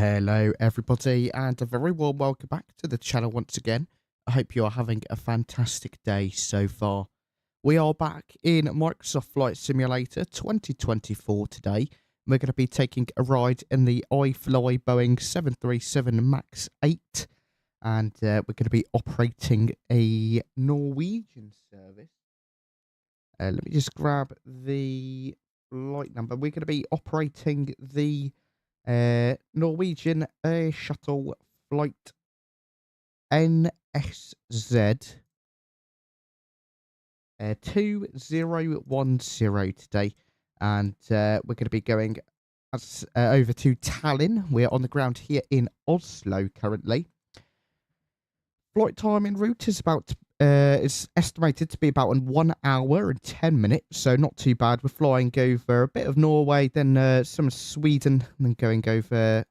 Hello everybody and a very warm welcome back to the channel once again. I hope you are having a fantastic day so far. We are back in Microsoft Flight Simulator 2024 today. We're going to be taking a ride in the iFly Boeing 737 MAX 8 and we're going to be operating a Norwegian service. Let me just grab the flight number. We're going to be operating the Norwegian Air Shuttle Flight NSZ 2010 today, and we're going to be going over to Tallinn. We're on the ground here in Oslo currently. Flight time en route is is estimated to be about 1 hour and 10 minutes, so not too bad. We're flying over a bit of Norway, then some of Sweden, and then going over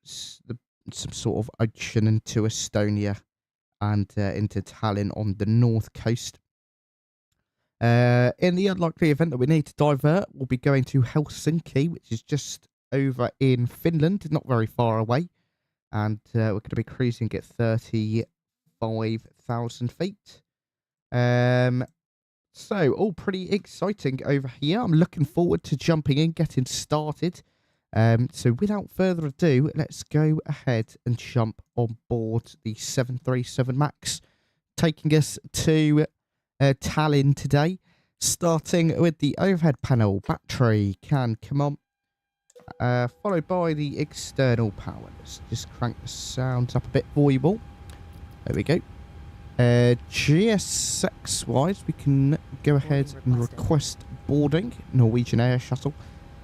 some sort of ocean into Estonia and into Tallinn on the north coast. In the unlikely event that we need to divert, we'll be going to 𝗗𝐴𝐶, which is just over in Finland, not very far away. And we're going to be cruising at 35,000 feet. So all pretty exciting over here. I'm looking forward to jumping in, getting started. So without further ado, let's go ahead and jump on board the 737 MAX, taking us to Tallinn today, starting with the overhead panel. Battery can come on. Followed by the external power. Let's just crank the sounds up a bit for you all. There we go. GSX wise, we can go ahead and request boarding. Norwegian Air Shuttle.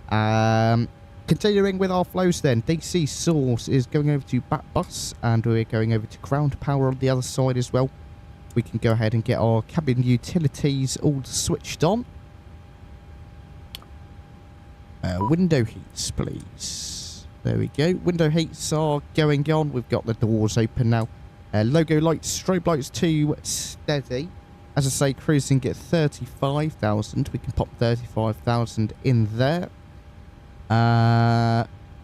Continuing with our flows then. DC source is going over to back bus, and we're going over to ground power on the other side as well. We can go ahead and get our cabin utilities all switched on. Window heats, please. There we go. Window heats are going on. We've got the doors open now. Logo lights, strobe lights to steady. As I say, cruising at 35,000. We can pop 35,000 in there.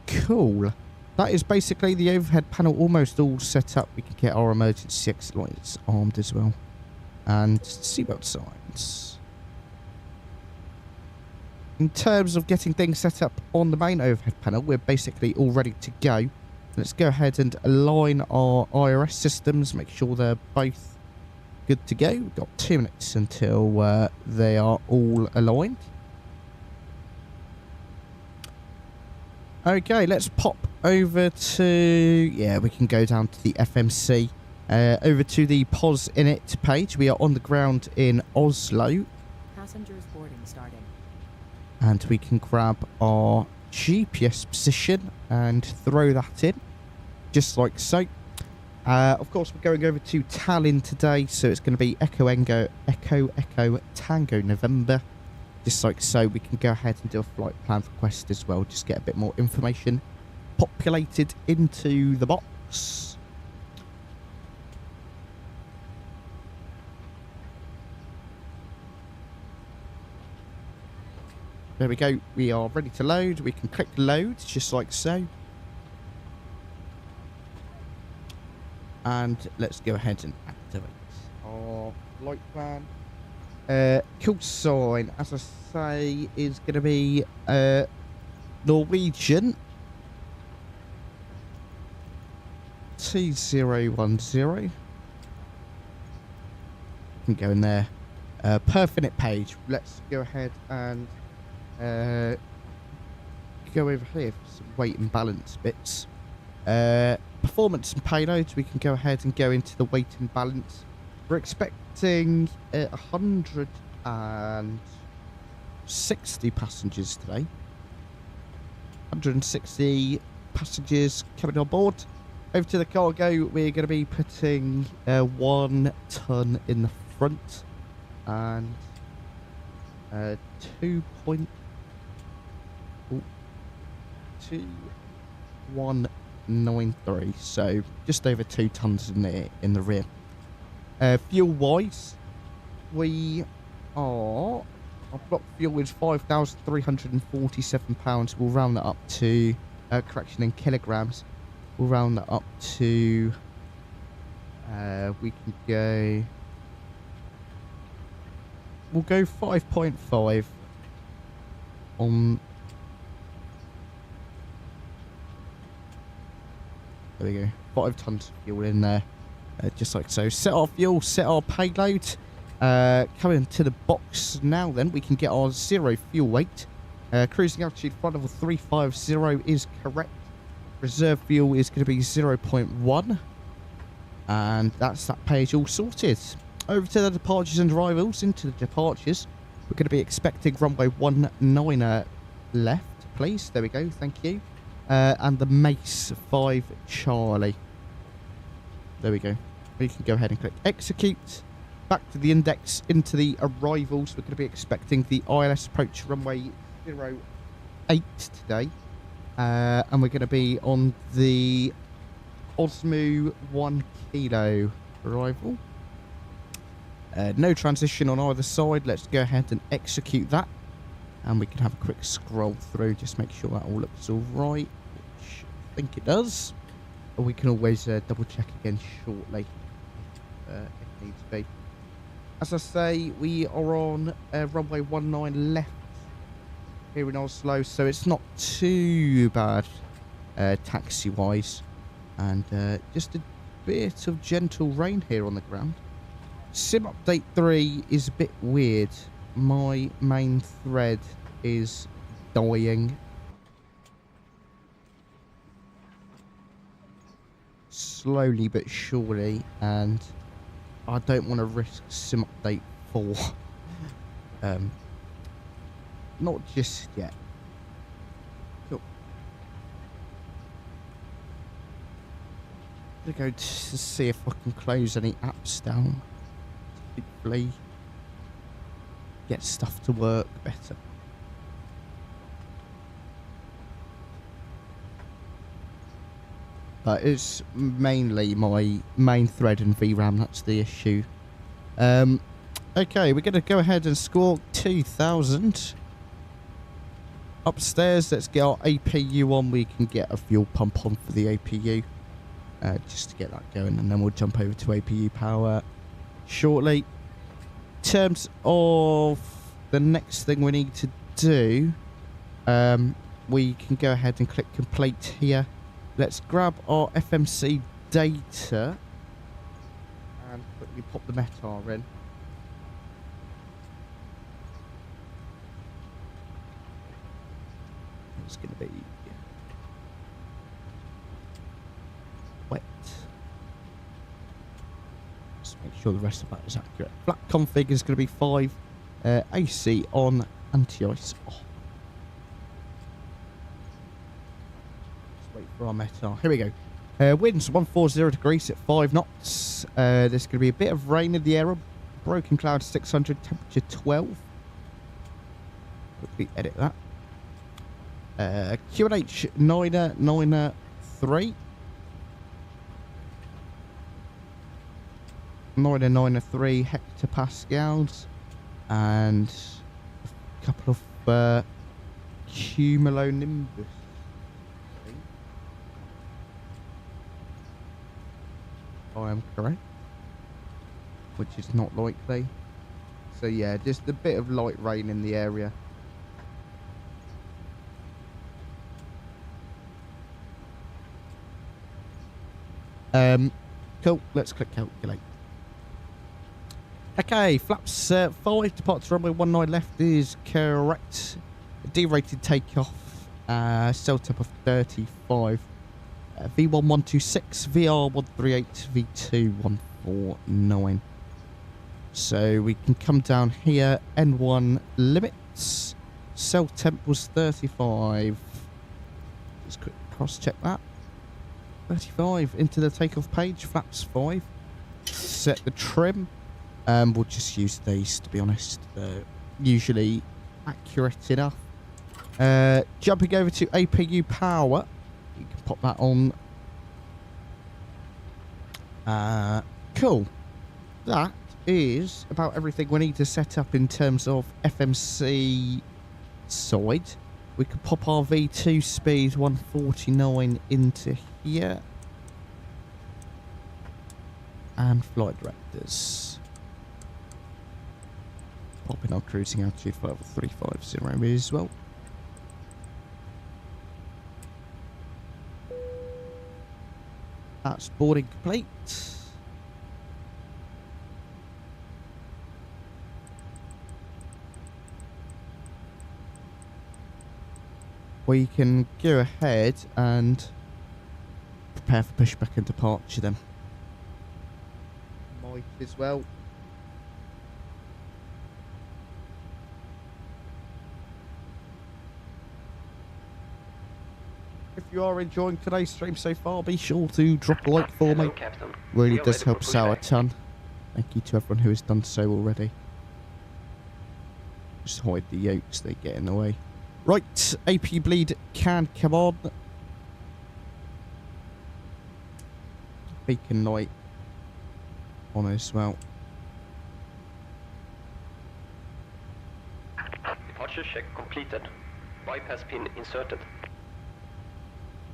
Cool. That is basically the overhead panel almost all set up. We can get our emergency exit lights armed as well. And seatbelt signs. In terms of getting things set up on the main overhead panel, we're basically all ready to go. Let's go ahead and align our IRS systems, make sure they're both good to go. We've got 2 minutes until they are all aligned. Okay, let's pop over to... yeah, we can go down to the FMC. Over to the POS init page. We are on the ground in Oslo. Passengers boarding starting. And we can grab our GPS position and throw that in, just like so. Of course, we're going over to Tallinn today, so it's going to be Echo Tango November, just like so. We can go ahead and do a flight plan request as well, just get a bit more information populated into the box. There we go. We are ready to load. We can click load, just like so. And let's go ahead and activate our flight plan. Call sign, as I say, is going to be Norwegian 2010. You can go in there. Per minute page. Let's go ahead and go over here for some weight and balance bits. Performance and payloads, we can go ahead and go into the weight and balance. We're expecting 160 passengers today. 160 passengers coming on board. Over to the cargo, we're going to be putting 1 ton in the front and 2.2193, so just over 2 tons in the rear. Fuel wise, we are, our block fuel is £5,347. We'll round that up to correction, in kilograms. We'll round that up to, we can go, we'll go 5.5 on, there we go, 5 tons of fuel in there, just like so. Set our fuel, set our payload. Coming to the box now then, we can get our 0 fuel weight. Cruising altitude flight level 350 is correct. Reserve fuel is going to be 0.1. And that's that page all sorted. Over to the departures and arrivals. Into the departures, we're going to be expecting runway 19 left, please. There we go, thank you. And the Mace 5 Charlie. There we go. We can go ahead and click execute. Back to the index, into the arrivals. We're going to be expecting the ILS approach runway 08 today. And we're going to be on the Osmo 1 kilo arrival. No transition on either side. Let's go ahead and execute that. And we can have a quick scroll through, just make sure that all looks all right, which I think it does. Or we can always double check again shortly if needs be. As I say, we are on runway 19 left here in Oslo, so it's not too bad taxi-wise. And just a bit of gentle rain here on the ground. Sim update 3 is a bit weird. My main thread is dying. Slowly but surely, and I don't want to risk sim update 4. Not just yet. Cool. I'm gonna go to see if I can close any apps down. Hopefully get stuff to work better. But it's mainly my main thread and VRAM, that's the issue. Okay, we're going to go ahead and score 2,000. Upstairs, let's get our APU on. We can get a fuel pump on for the APU. Just to get that going, and then we'll jump over to APU power shortly. In terms of the next thing we need to do, we can go ahead and click complete here. Let's grab our FMC data and quickly pop the METAR in. It's going to be wet. Just make sure the rest of that is accurate. Flat config is going to be 5. AC on, anti-ice off. Wait for our METAR. Here we go. Winds 140 degrees at 5 knots. There's going to be a bit of rain in the air. Broken cloud 600, temperature 12. Quickly edit that. QNH 993. 993 hectopascals. And a couple of cumulonimbus. I am correct, which is not likely. So yeah, just a bit of light rain in the area. Cool, let's click calculate. Okay, flaps 5, departure runway 19 left is correct. D-rated takeoff, cell temp of 35. V1126, VR138, V2149. So we can come down here, N1 limits. Cell temp was 35. Let's quick cross check that. 35 into the takeoff page, flaps 5. Set the trim. We'll just use these, to be honest. Usually accurate enough. Jumping over to APU power. You can pop that on. Cool. That is about everything we need to set up in terms of FMC side. We could pop our V2 speed 149 into here. And flight directors. Pop in our cruising altitude for level 350 as well. That's boarding complete. We can go ahead and prepare for pushback and departure then. Might as well. If you are enjoying today's stream so far, be sure to drop a like for me. Captain. Really does help us out a ton. Thank you to everyone who has done so already. Just hide the yokes, they get in the way. Right, AP bleed can come on. Beacon light on as well. Departure check completed. Bypass pin inserted.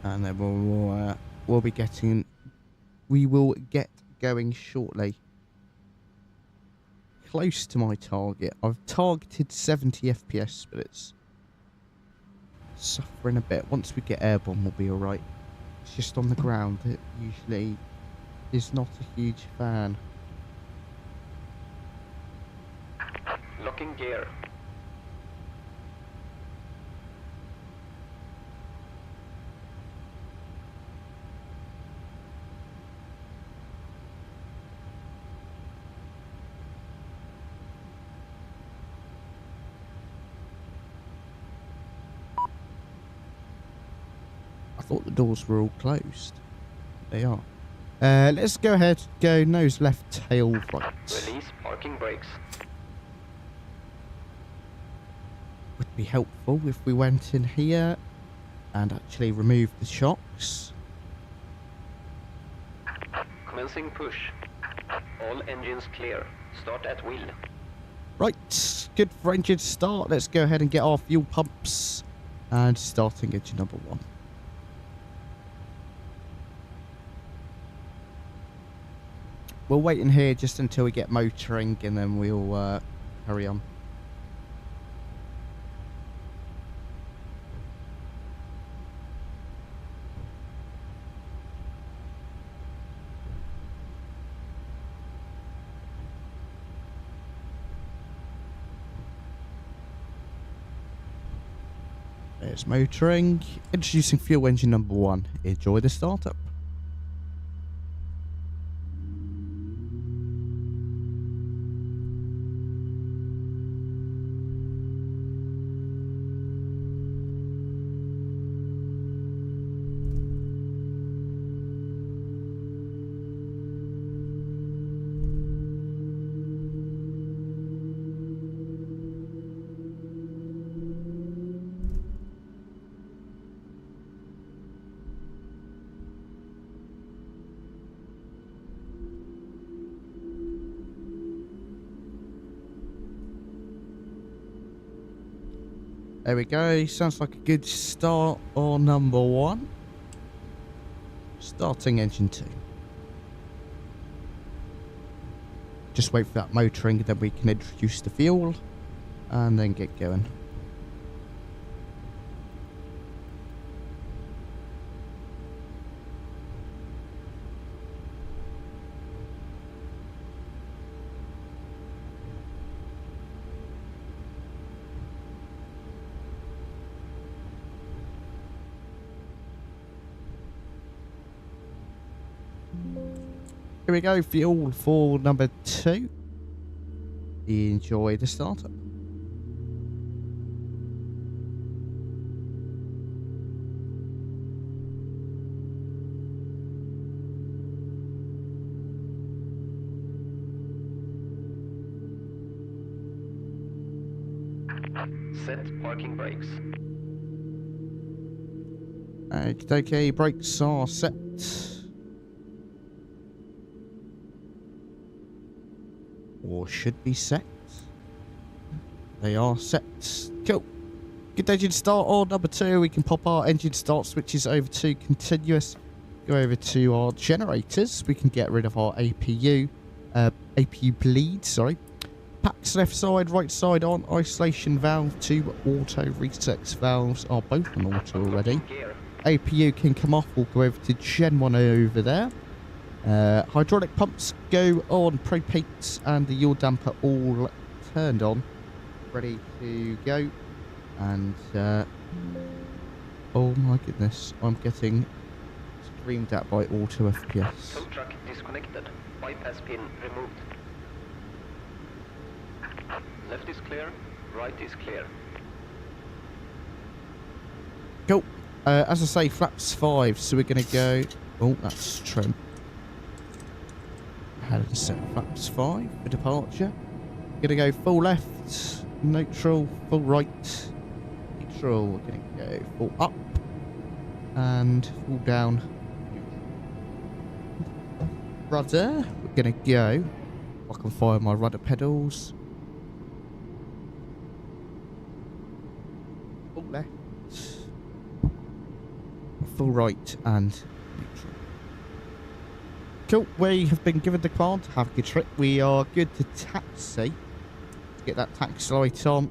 And then we'll be getting, we will get going shortly. Close to my target. I've targeted 70 FPS, but it's suffering a bit. Once we get airborne, we'll be alright. It's just on the ground. It usually is not a huge fan. Locking gear. I thought the doors were all closed. They are. Let's go ahead. Go nose left, tail right. Release parking brakes. Would be helpful if we went in here and actually removed the shocks. Commencing push. All engines clear. Start at wheel. Right, good for engine start. Let's go ahead and get our fuel pumps and starting engine number 1. We'll wait in here just until we get motoring and then we'll carry on. There's motoring. Introducing fuel engine number 1. Enjoy the startup. There we go. Sounds like a good start on number 1. Starting engine 2. Just wait for that motoring, then we can introduce the fuel and then get going. Here we go, fuel for number 2. Enjoy the startup. Set parking brakes. Okay, brakes are set. Or should be set. They are set. Cool. Good engine start on number 2. We can pop our engine start switches over to continuous. Go over to our generators. We can get rid of our APU bleed, sorry. Packs left side, right side on. Isolation valve to auto. Resex valves are both on auto already. APU can come off. We'll go over to Gen 1 over there. Hydraulic pumps go on. Propane and the yaw damper all turned on. Ready to go. And, oh my goodness, I'm getting screamed at by auto FPS. Tow truck disconnected. Bypass pin removed. Left is clear, right is clear. Cool. As I say, flaps 5, so we're going to go... Oh, that's trim. Had to set flaps 5 for departure. Going to go full left, neutral, full right, neutral. We're going to go full up and full down. Rudder. We're going to go. I can fire my rudder pedals. Full left, full right, and neutral. Cool. We have been given the command to have a good trip. We are good to taxi. Let's get that taxi light on.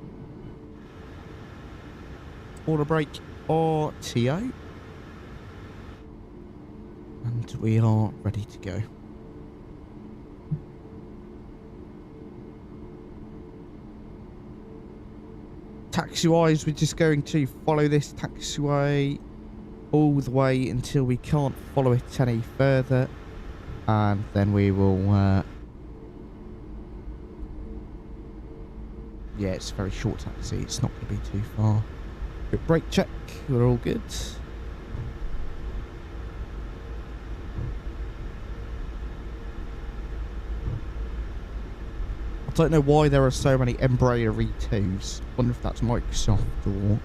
Auto brake RTO. And we are ready to go. Taxiwise, we're just going to follow this taxiway all the way until we can't follow it any further, and then we will yeah, it's a very short taxi, it's not going to be too far. Quick brake check, we're all good. I don't know why there are so many Embraer E2s. I wonder if that's Microsoft or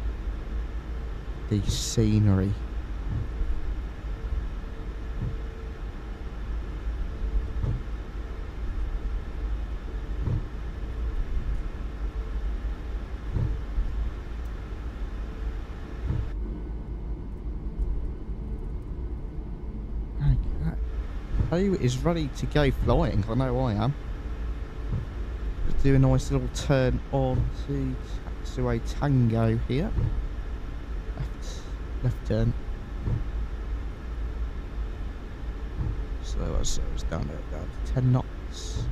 the scenery. Okay. Who is ready to go flying? I know I am. Do a nice little turn on to taxiway Tango here. Left turn. So it's down to 10 knots.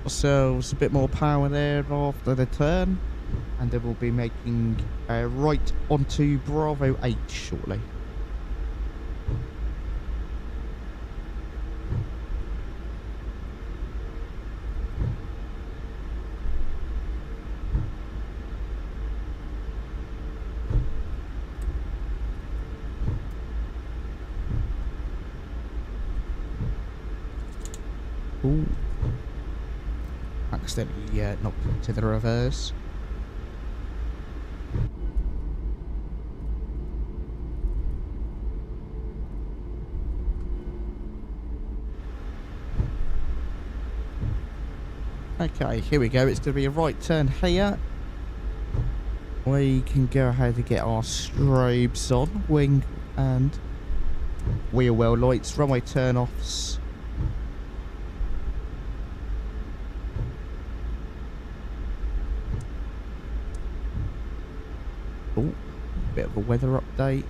Ourselves a bit more power there after the turn, and then we'll be making a right onto Bravo 8 shortly. Ooh. Accidentally knocked into the reverse. Okay, here we go. It's going to be a right turn here. We can go ahead and get our strobes on. Wing and wheel well lights. Runway turn-offs. Oh, bit of a weather update.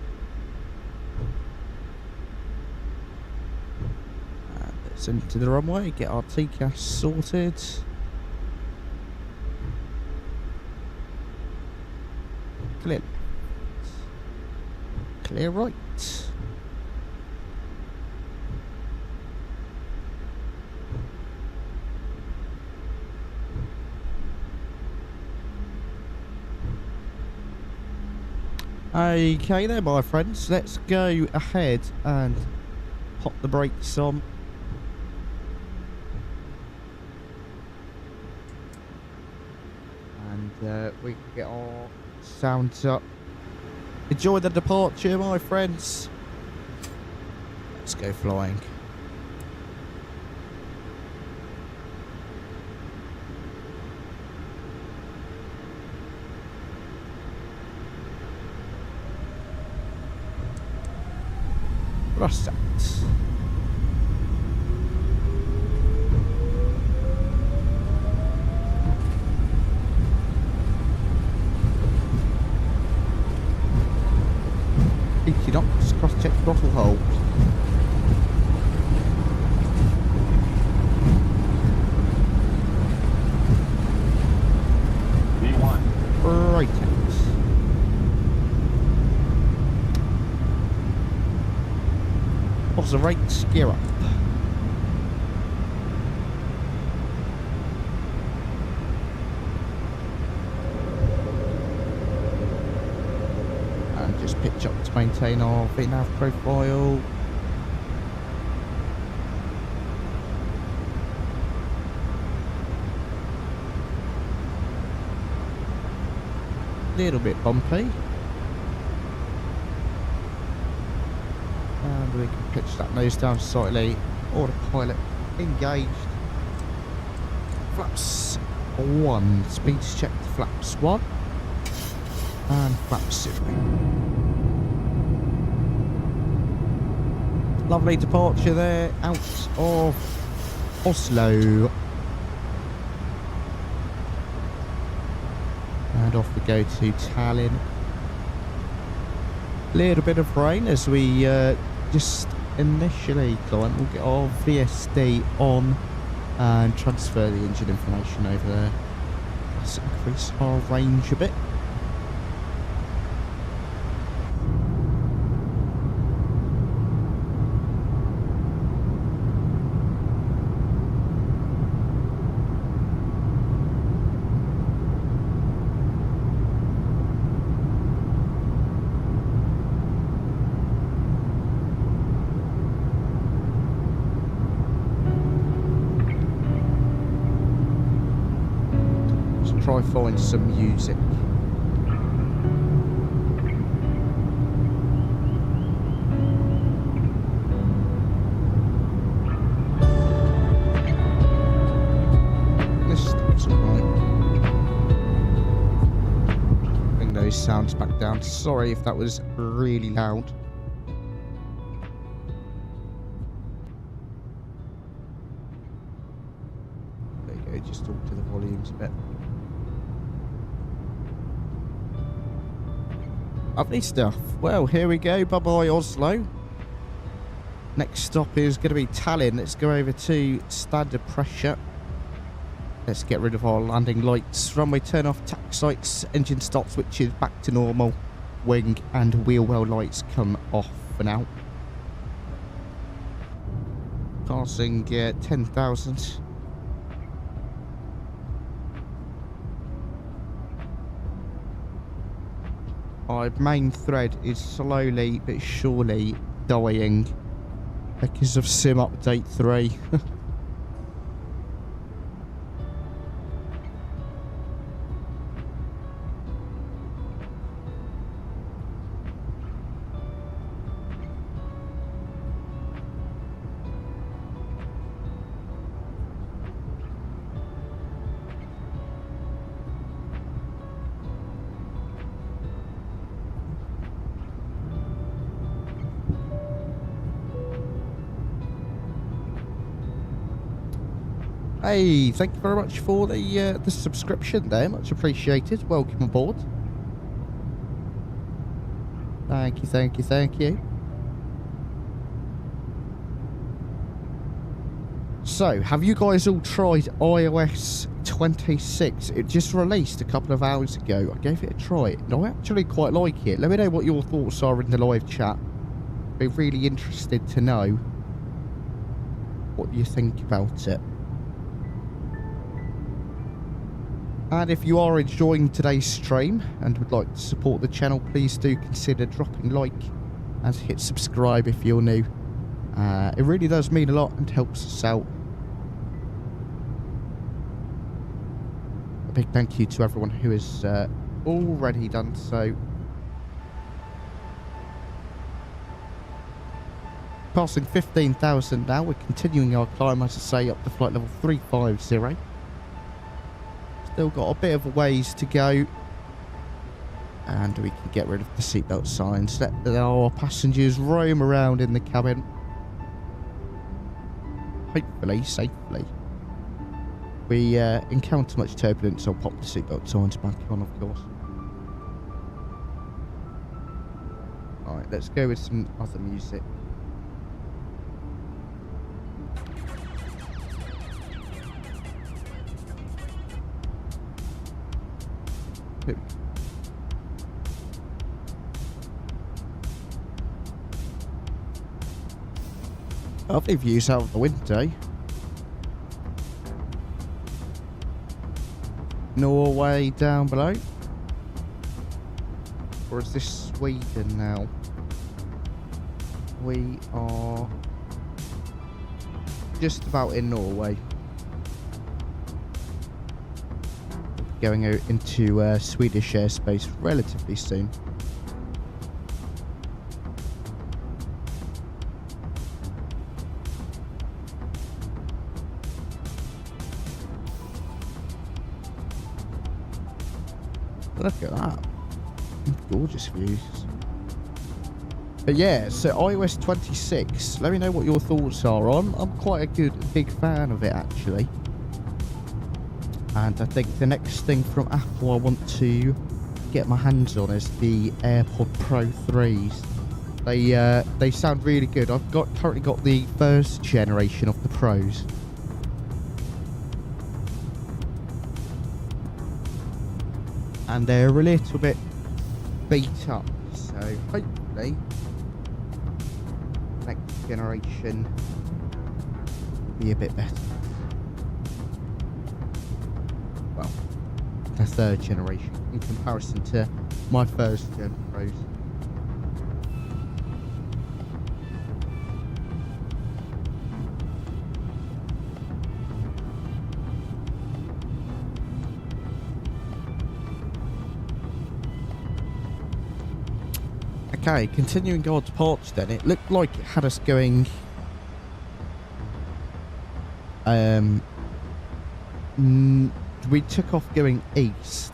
And let's into the runway, get our TCAS sorted. Clear. Clear right. Okay then, my friends, let's go ahead and pop the brakes on. we can get our sounds up. Enjoy the departure, my friends. Let's go flying. Thrust out. Knots, cross-check throttle hold. V1. Right. What's the rate? Gear up. Pitch up to maintain our VNAV profile. Little bit bumpy. And we can pitch that nose down slightly. Autopilot engaged. Flaps 1. Speeds checked. Flaps 1. And flaps 0. Lovely departure there, out of Oslo. And off we go to Tallinn. Little bit of rain as we just initially climb. We'll get our VSD on and transfer the engine information over there. Let's increase our range a bit. Try find some music. This stuff's alright. Bring those sounds back down. Sorry if that was really loud. There you go, just talk to the volumes a bit. Lovely stuff. Well, here we go. Bye-bye, Oslo. Next stop is going to be Tallinn. Let's go over to standard pressure. Let's get rid of our landing lights. Runway turn off, tax lights, engine stop switches back to normal. Wing and wheel well lights come off for now. Passing 10,000. My main thread is slowly but surely dying because of Sim Update 3. Hey, thank you very much for the subscription there, much appreciated. Welcome aboard. Thank you, thank you, thank you. So, have you guys all tried iOS 26? It just released a couple of hours ago. I gave it a try, and I actually quite like it. Let me know what your thoughts are in the live chat. Be really interested to know what you think about it. And if you are enjoying today's stream and would like to support the channel, please do consider dropping a like and hit subscribe if you're new. It really does mean a lot and helps us out. a big thank you to everyone who has already done so. Passing 15,000 now. We're continuing our climb, as I say, up to flight level 350. Still got a bit of a ways to go. And we can get rid of the seatbelt signs. Let our passengers roam around in the cabin. Hopefully, safely. If we encounter much turbulence, I'll pop the seatbelt signs back on, of course. Alright, let's go with some other music. Lovely views out of the window. Norway down below. Or is this Sweden now? We are just about in Norway. Going out into Swedish airspace relatively soon. Look at that. Gorgeous views. But yeah, so iOS 26. Let me know what your thoughts are on. I'm quite a big fan of it, actually. And I think the next thing from Apple I want to get my hands on is the AirPod Pro 3s. They sound really good. I've currently got the first generation of the Pros. And they're a little bit beat up, so hopefully next generation will be a bit better. Well, the third generation in comparison to my first gen Pros. Okay, continuing our departure then. It looked like it had us going we took off going east.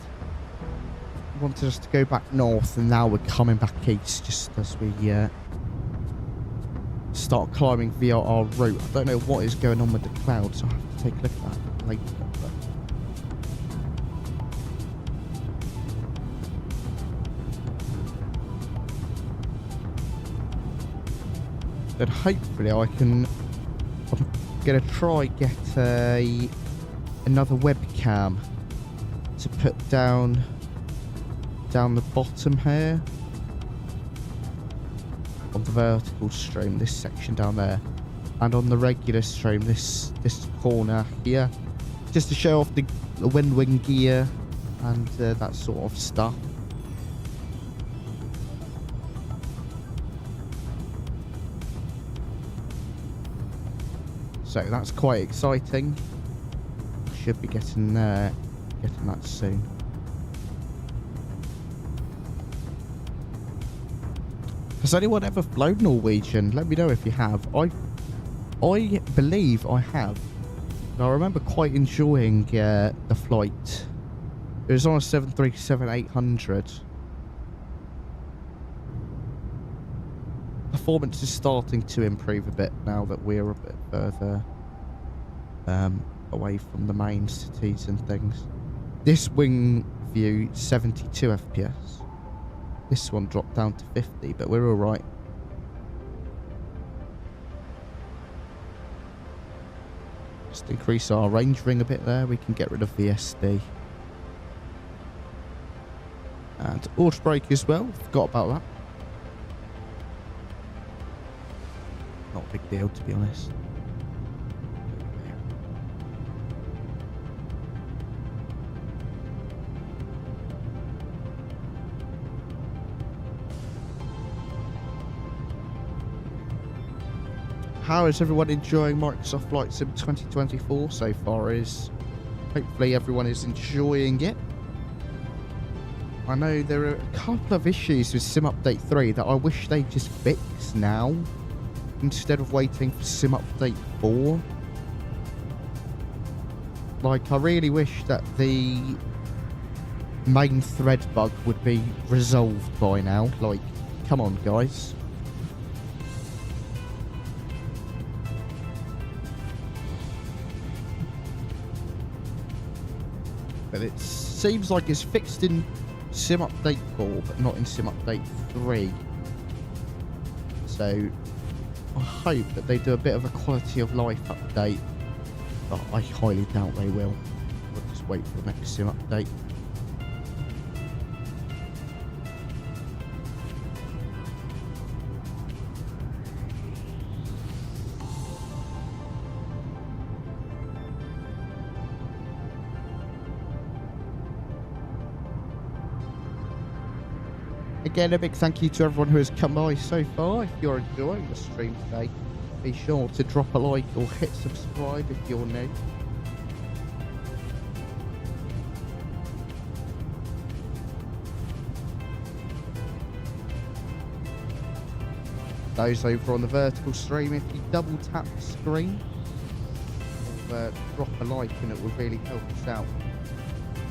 Wanted us to go back north, and now we're coming back east just as we start climbing via our route. I don't know what is going on with the clouds, so I'll have to take a look at that later. But hopefully I'm gonna try get another webcam to put down the bottom here on the vertical stream, this section down there, and on the regular stream this corner here, just to show off the wind gear and that sort of stuff. So that's quite exciting. Should be getting that soon. Has anyone ever flown Norwegian? Let me know if you have. I believe I have. And I remember quite enjoying the flight. It was on a 737-800. Performance is starting to improve a bit now that we're a bit further away from the main cities and things. This wing view 72 FPS. This one dropped down to 50, but we're all right. Just increase our range ring a bit there. We can get rid of the SD. And auto brake as well. Forgot about that. Not a big deal, to be honest. How is everyone enjoying Microsoft Flight Sim 2024 so far? Is Hopefully everyone is enjoying it. I know there are a couple of issues with Sim Update 3 that I wish they just fix now, instead of waiting for Sim Update 4. Like, I really wish that the main thread bug would be resolved by now. Like, come on, guys. But it seems like it's fixed in Sim Update 4, but not in Sim Update 3. So, I hope that they do a bit of a quality of life update. But I highly doubt they will. We'll just wait for the next Sim Update. Again, a big thank you to everyone who has come by so far. If you're enjoying the stream today, be sure to drop a like or hit subscribe if you're new. Those over on the vertical stream, if you double tap the screen, or drop a like and it will really help us out.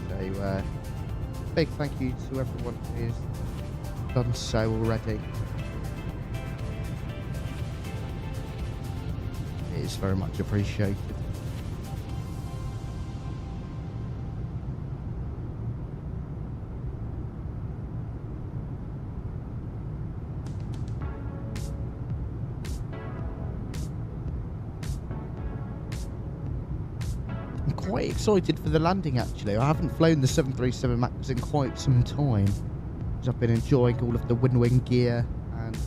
So, big thank you to everyone who has done so already. It is very much appreciated. I'm quite excited for the landing actually. I haven't flown the 737 MAX in quite some time. I've been enjoying all of the wing gear and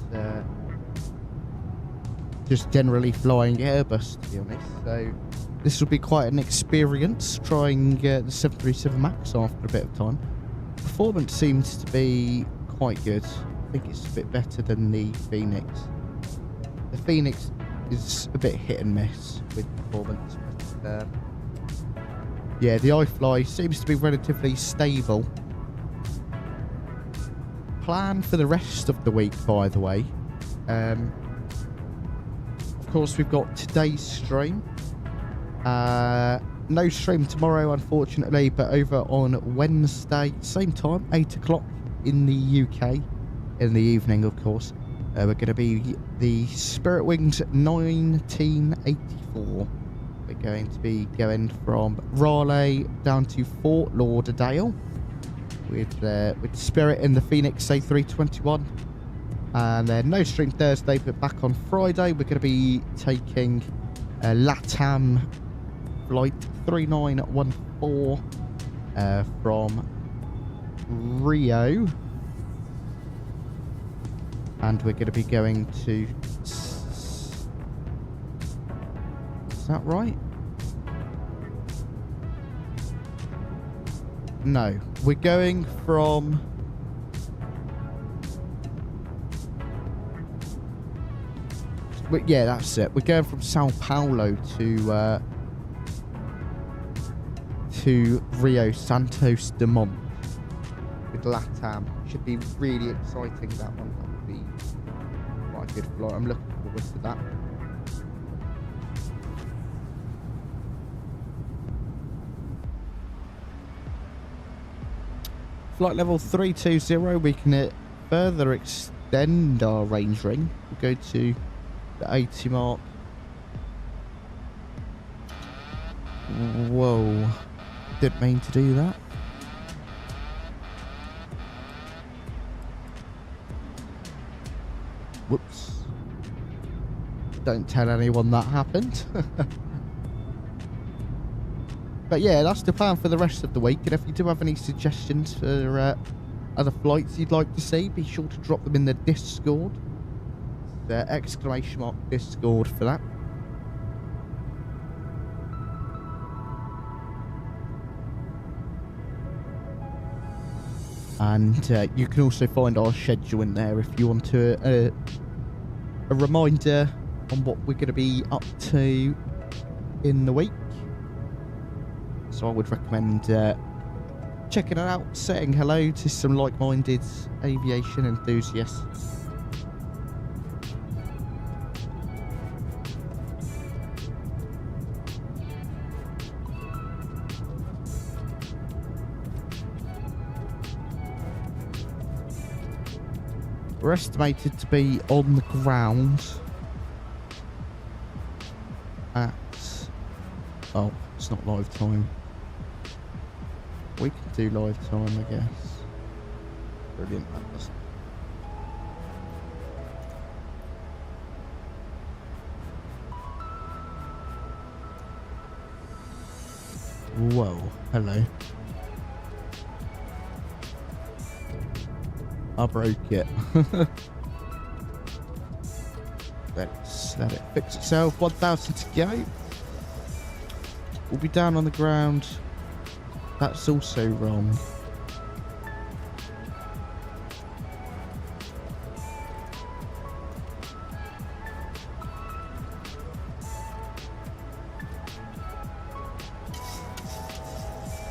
just generally flying Airbus, to be honest. So this will be quite an experience trying the 737 MAX after a bit of time. Performance seems to be quite good. I think it's a bit better than the Phoenix. The Phoenix is a bit hit and miss with performance, but yeah, the iFly seems to be relatively stable. Plan for the rest of the week, by the way. Of course, we've got today's stream. No stream tomorrow, unfortunately, but over on Wednesday, same time, 8 o'clock in the UK, in the evening, of course. We're going to be the Spirit Wings 1984. We're going to be going from Raleigh down to Fort Lauderdale with Spirit in the Phoenix A321. And then no stream Thursday, but back on Friday we're going to be taking LATAM flight 3914 from Rio, and we're going to be going to, is that right? No, we're going from yeah, that's it. We're going from Sao Paulo to Rio Santos Dumont with LATAM. Should be really exciting, that one. That would be quite a good flight. I'm looking forward to that. Flight level 320, we can further extend our range ring. We'll go to the 80 mark. Whoa, didn't mean to do that. Whoops. Don't tell anyone that happened. But yeah, that's the plan for the rest of the week. And if you do have any suggestions for other flights you'd like to see, be sure to drop them in the Discord. The ! Discord for that. And you can also find our schedule in there if you want to a reminder on what we're going to be up to in the week. So I would recommend checking it out, saying hello to some like-minded aviation enthusiasts. We're estimated to be on the ground at... Oh, it's not live time. We can do live time, I guess. Brilliant, that doesn't. Whoa, hello. I broke it. Let's let it fix itself. 1,000 to go. We'll be down on the ground. That's also wrong.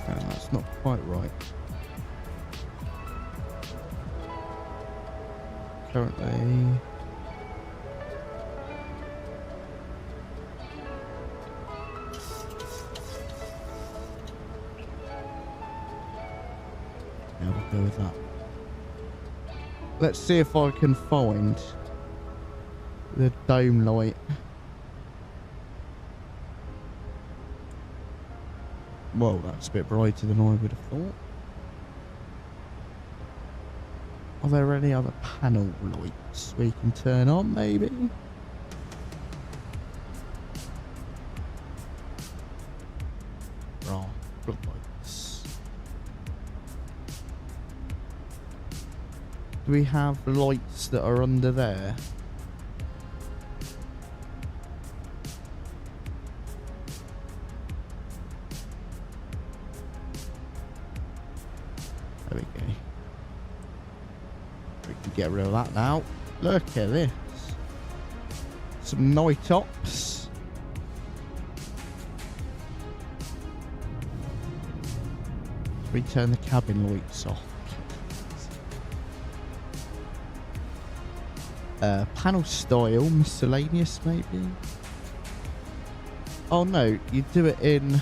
That's not quite right. Currently... Yeah, we'll go with that. Let's see if I can find the dome light. Whoa, that's a bit brighter than I would have thought. Are there any other panel lights we can turn on, maybe? Right, floodlights. Do we have lights that are under there? There we go. We can get rid of that now. Look at this. Some night ops. We turn the cabin lights off. Panel style, miscellaneous maybe? Oh no, you do it in...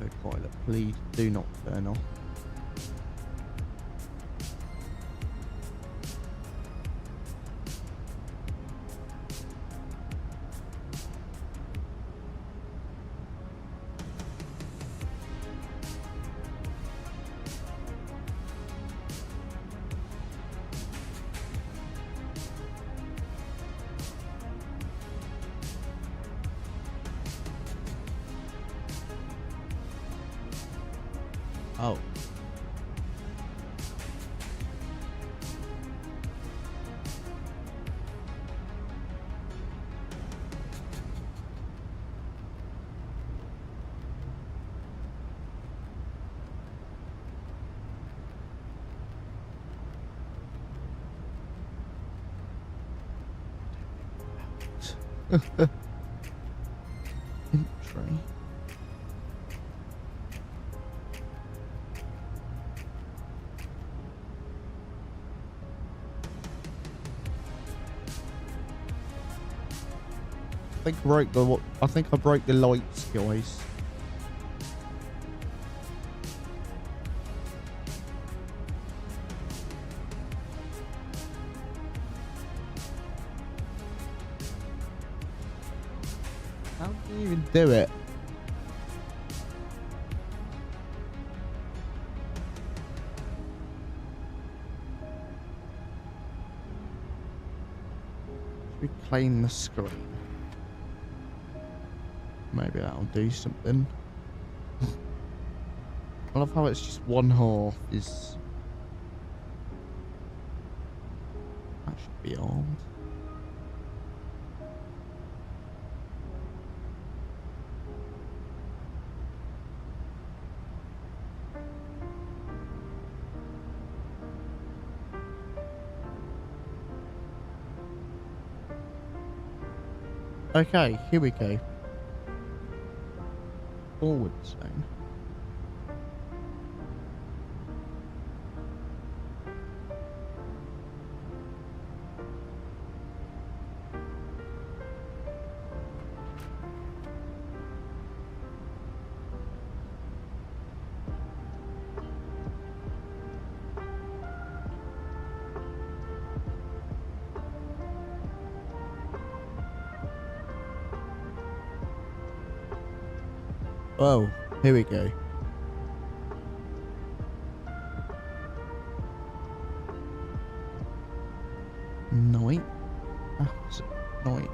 Autopilot, please do not turn off. Oh. Entry. I think I broke the lights, guys. How do you even do it? Should we clean the screen? Maybe that'll do something. I love how it's just one half is... That should be armed. Okay, here we go. Forward zone. Oh, here we go. Night. After night.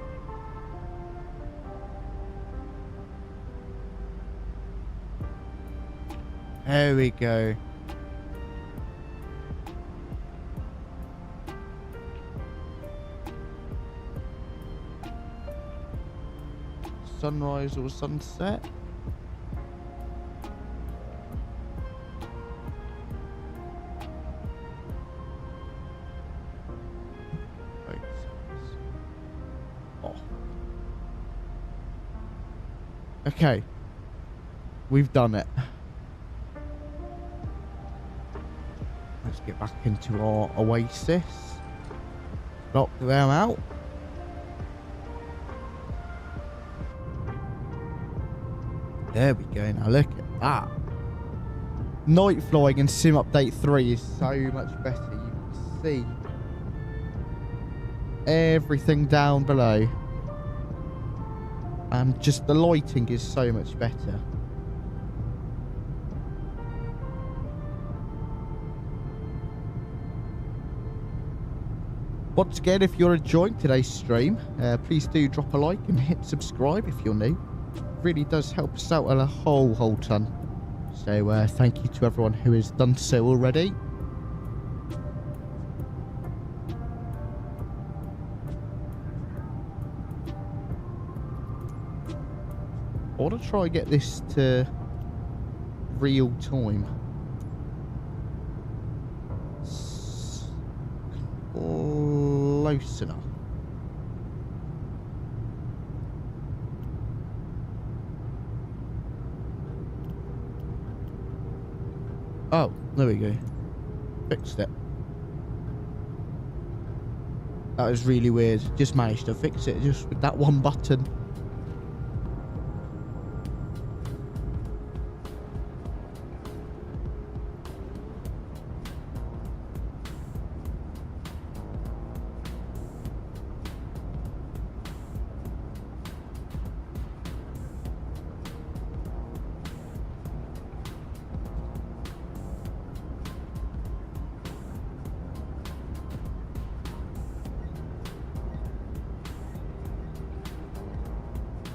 There we go. Sunrise or sunset. Okay, we've done it. Let's get back into our Oasis. Lock them out. There we go. Now look at that. Night flying in Sim Update 3 is so much better. You can see everything down below. And just the lighting is so much better. Once again, if you're enjoying today's stream, please do drop a like and hit subscribe if you're new. It really does help us out a whole ton. So thank you to everyone who has done so already. I want to try and get this to real time. Close enough. Oh, there we go. Fixed it. That was really weird. Just managed to fix it just with that one button.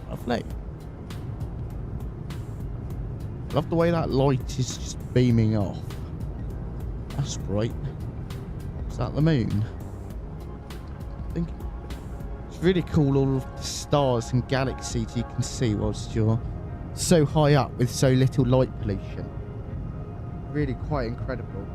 Lovely. Love the way that light is just beaming off. That's bright. Is that the moon? I think it's really cool, all of the stars and galaxies you can see whilst you're so high up with so little light pollution. Really quite incredible.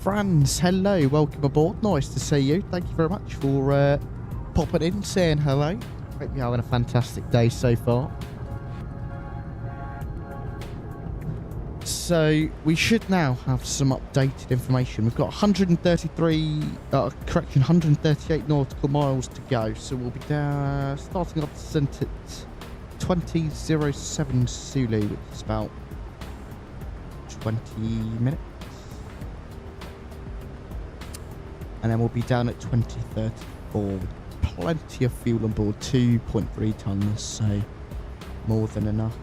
Franz, hello, welcome aboard. Nice to see you. Thank you very much for popping in, saying hello. Hope you're having a fantastic day so far. So we should now have some updated information. We've got 138 nautical miles to go. So we'll be starting off descent at 20:07 Zulu, which is about 20 minutes. And then we'll be down at 2034 with plenty of fuel on board, 2.3 tons, so more than enough.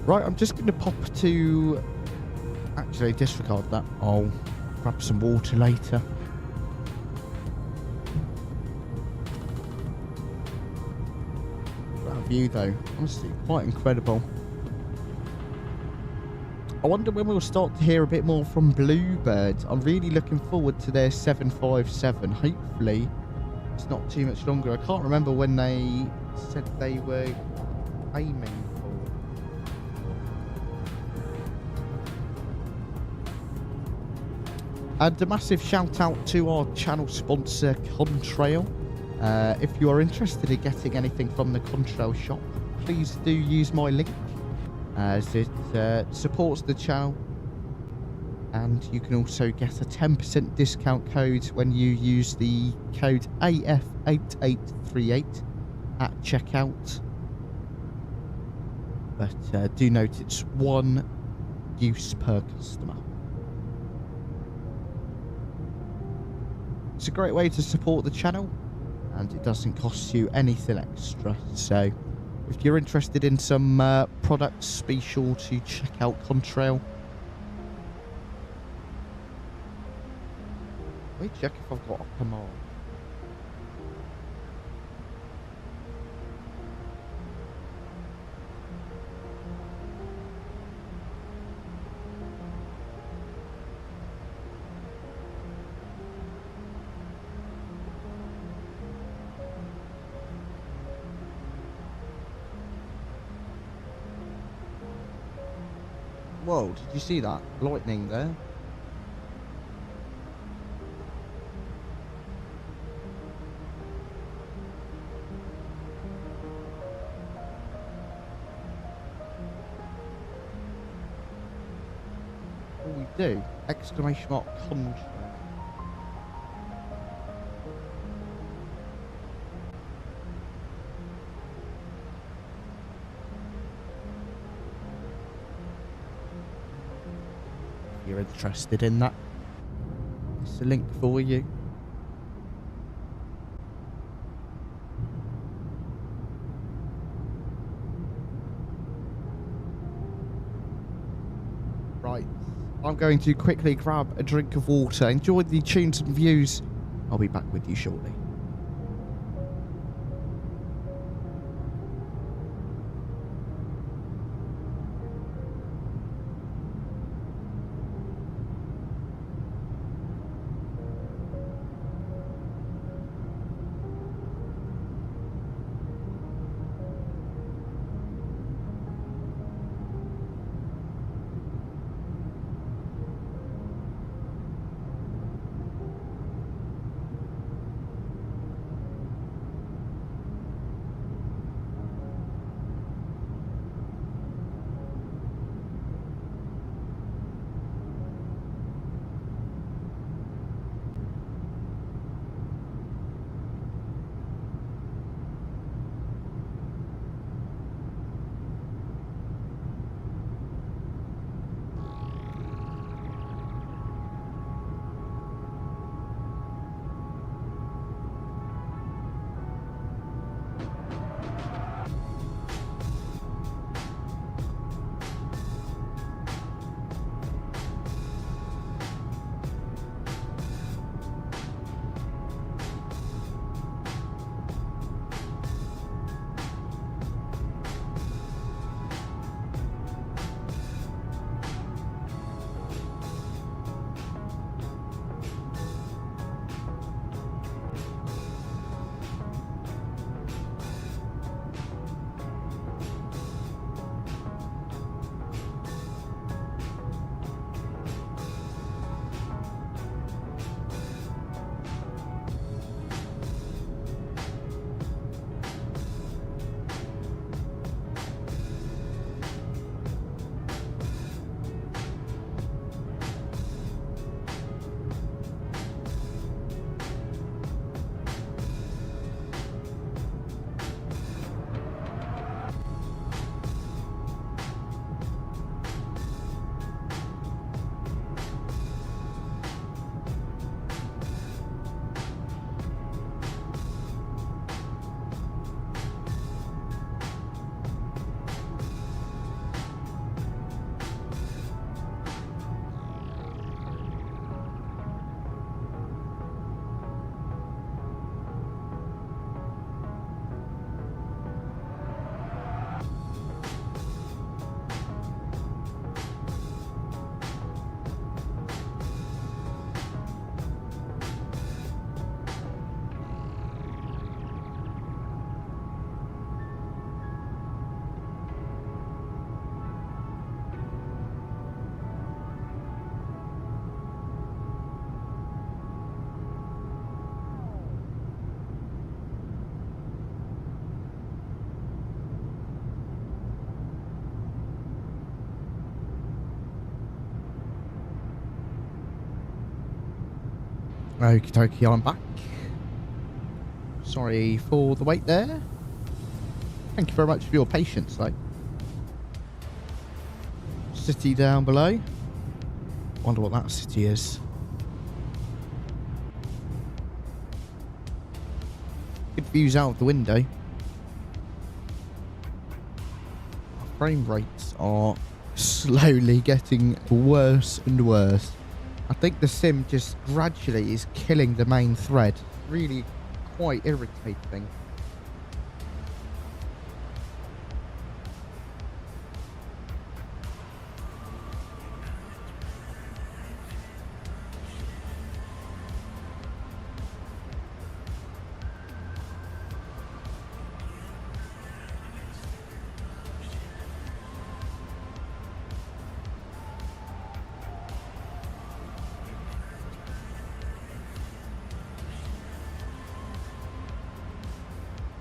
Right, I'm just going to pop to... Actually, disregard that. I'll grab some water later. That view, though, honestly, quite incredible. I wonder when we'll start to hear a bit more from Bluebird. I'm really looking forward to their 757. Hopefully, it's not too much longer. I can't remember when they said they were aiming for. And a massive shout out to our channel sponsor, Contrail. If you are interested in getting anything from the Contrail shop, please do use my link, as it supports the channel. And you can also get a 10% discount code when you use the code AF8838 at checkout. But do note it's one use per customer. It's a great way to support the channel, and it doesn't cost you anything extra. So if you're interested in some products, be sure to check out Contrail. Let me check if I've got a command. Whoa, did you see that? Lightning there. What we do? Exclamation mark contract. You're interested in that, it's a link for you. Right, I'm going to quickly grab a drink of water. Enjoy the tunes and views. I'll be back with you shortly. Okie dokie, I'm back. Sorry for the wait there. Thank you very much for your patience, though. City down below. Wonder what that city is. Good views out of the window. Our frame rates are slowly getting worse and worse. I think the sim just gradually is killing the main thread. Really quite irritating.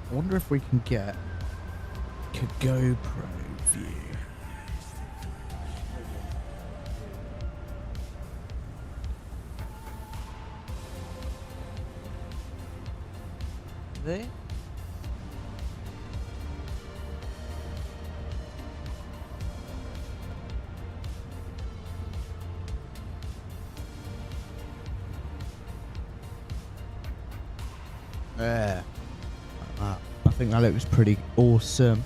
I wonder if we can get a GoPro view. There? There. I think that looks pretty awesome.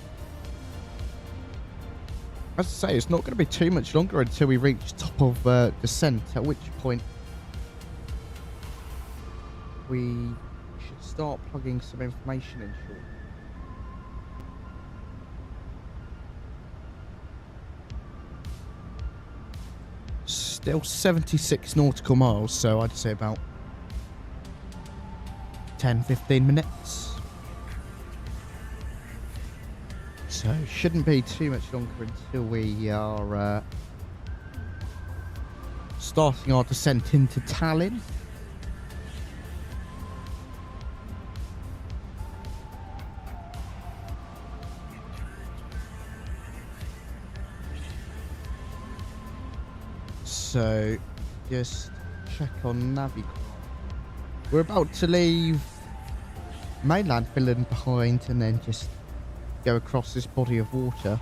As I say, it's not going to be too much longer until we reach top of descent, at which point we should start plugging some information in short. Still 76 nautical miles, so I'd say about 10-15 minutes. So shouldn't be too much longer until we are starting our descent into Tallinn. So just check on Navi. We're about to leave mainland Finland behind and then just go across this body of water.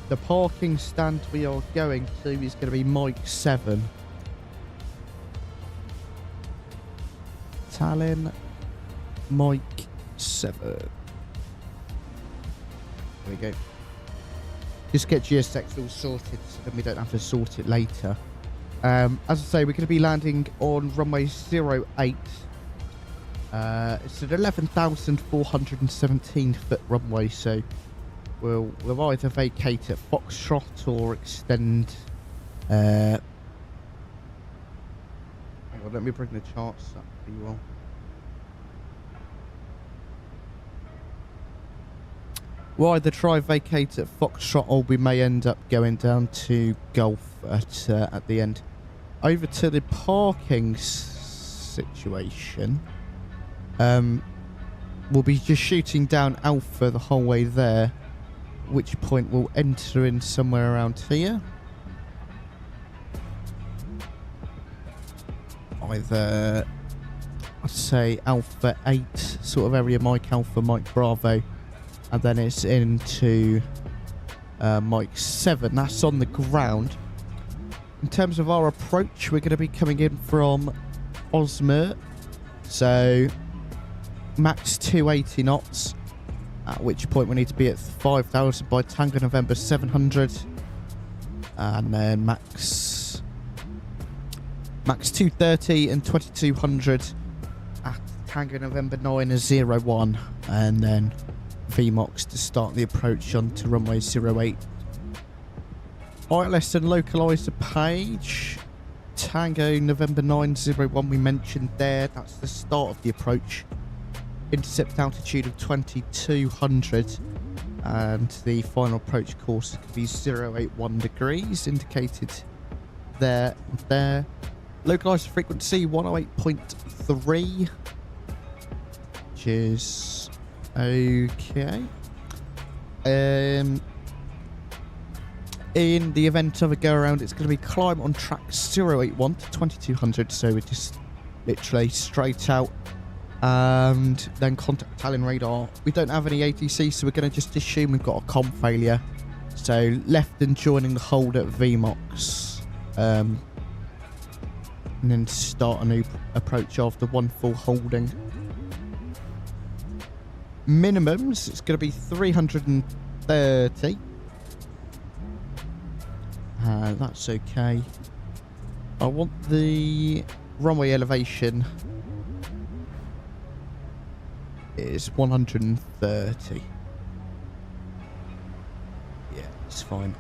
The parking stand we are going to is going to be 𝗦𝗃7. Tallinn, 𝗦𝗃7. There we go. Just get GSX all sorted so that we don't have to sort it later. As I say, we're going to be landing on runway 08. It's an 11,417 foot runway, so we'll either vacate at Foxtrot or extend. Hang on, let me bring the charts up for you all. We'll either try vacate at Foxtrot or we may end up going down to Gulf at the end. Over to the parking situation. We'll be just shooting down Alpha the whole way there, at which point we'll enter in somewhere around here. Either, I'd say Alpha 8 sort of area, Mike Alpha, Mike Bravo, and then it's into 𝗦𝗃7. That's on the ground. In terms of our approach, we're going to be coming in from Oslo, so max 280 knots, at which point we need to be at 5,000 by Tango November 700, and then max 230 and 2,200 at Tango November 901, and then VMOX to start the approach onto runway 08. ILS and localizer page. Tango November 901 we mentioned there. That's the start of the approach. Intercept altitude of 2,200. And the final approach course could be 081 degrees, indicated there and there. Localizer frequency 108.3. Which is okay. In the event of a go around, it's going to be climb on track 081 to 2200, so we're just literally straight out and then contact Tallinn radar. We don't have any ATC, so we're going to just assume we've got a comm failure. So left and joining the hold at VMOX, and then start a new approach after one full holding. Minimums, it's going to be 330. That's okay. I want the runway elevation is 130. Yeah, it's fine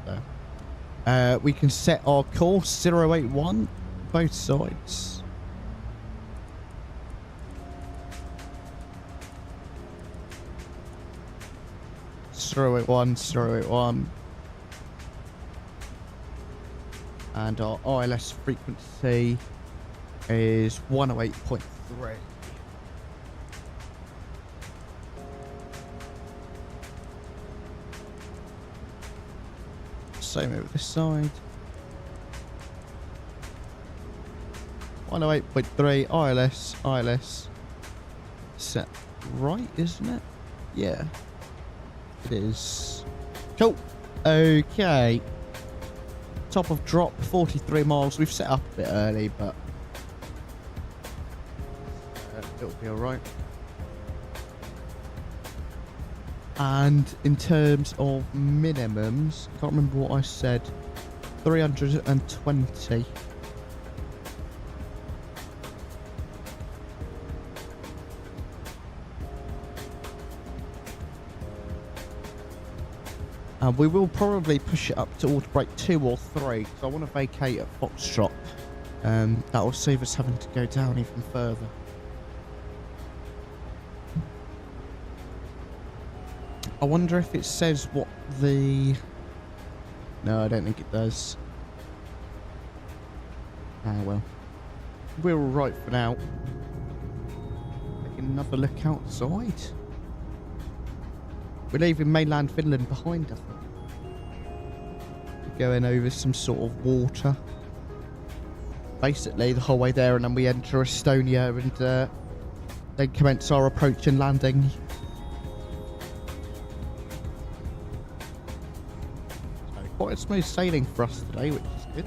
there. We can set our course 081, both sides. Zero 081. And our ILS frequency is 108.3. Same over this side. 108.3 ILS set right, isn't it? Yeah, it is. Cool. Okay. Top of drop 43 miles. We've set up a bit early, but it'll be all right. And in terms of minimums, I can't remember what I said. 320. And we will probably push it up to auto brake 2 or 3 because I want to vacate at Foxtrot. That will save us having to go down even further. I wonder if it says what the... No, I don't think it does. Ah, well. We're all right for now. Taking another look outside. We're leaving mainland Finland behind, I think. We're going over some sort of water. Basically, the whole way there, and then we enter Estonia and then commence our approach and landing. So quite a smooth sailing for us today, which is good.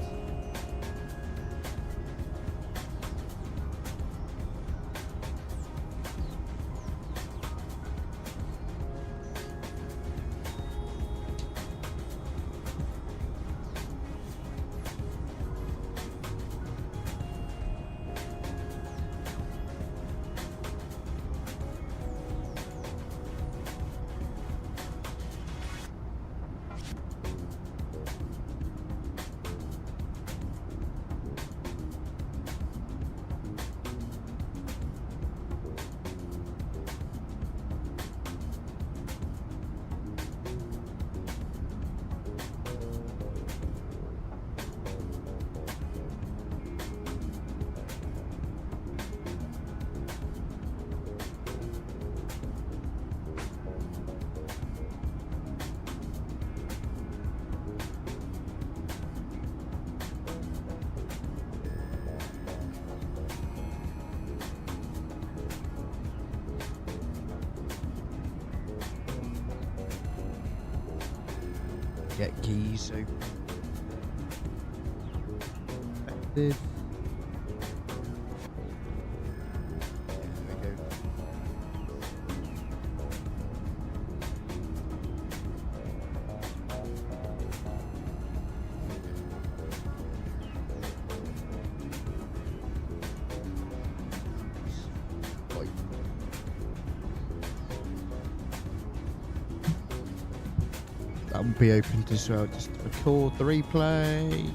Get keys open. There we go. Right. That will be opened as well, just to record the replay.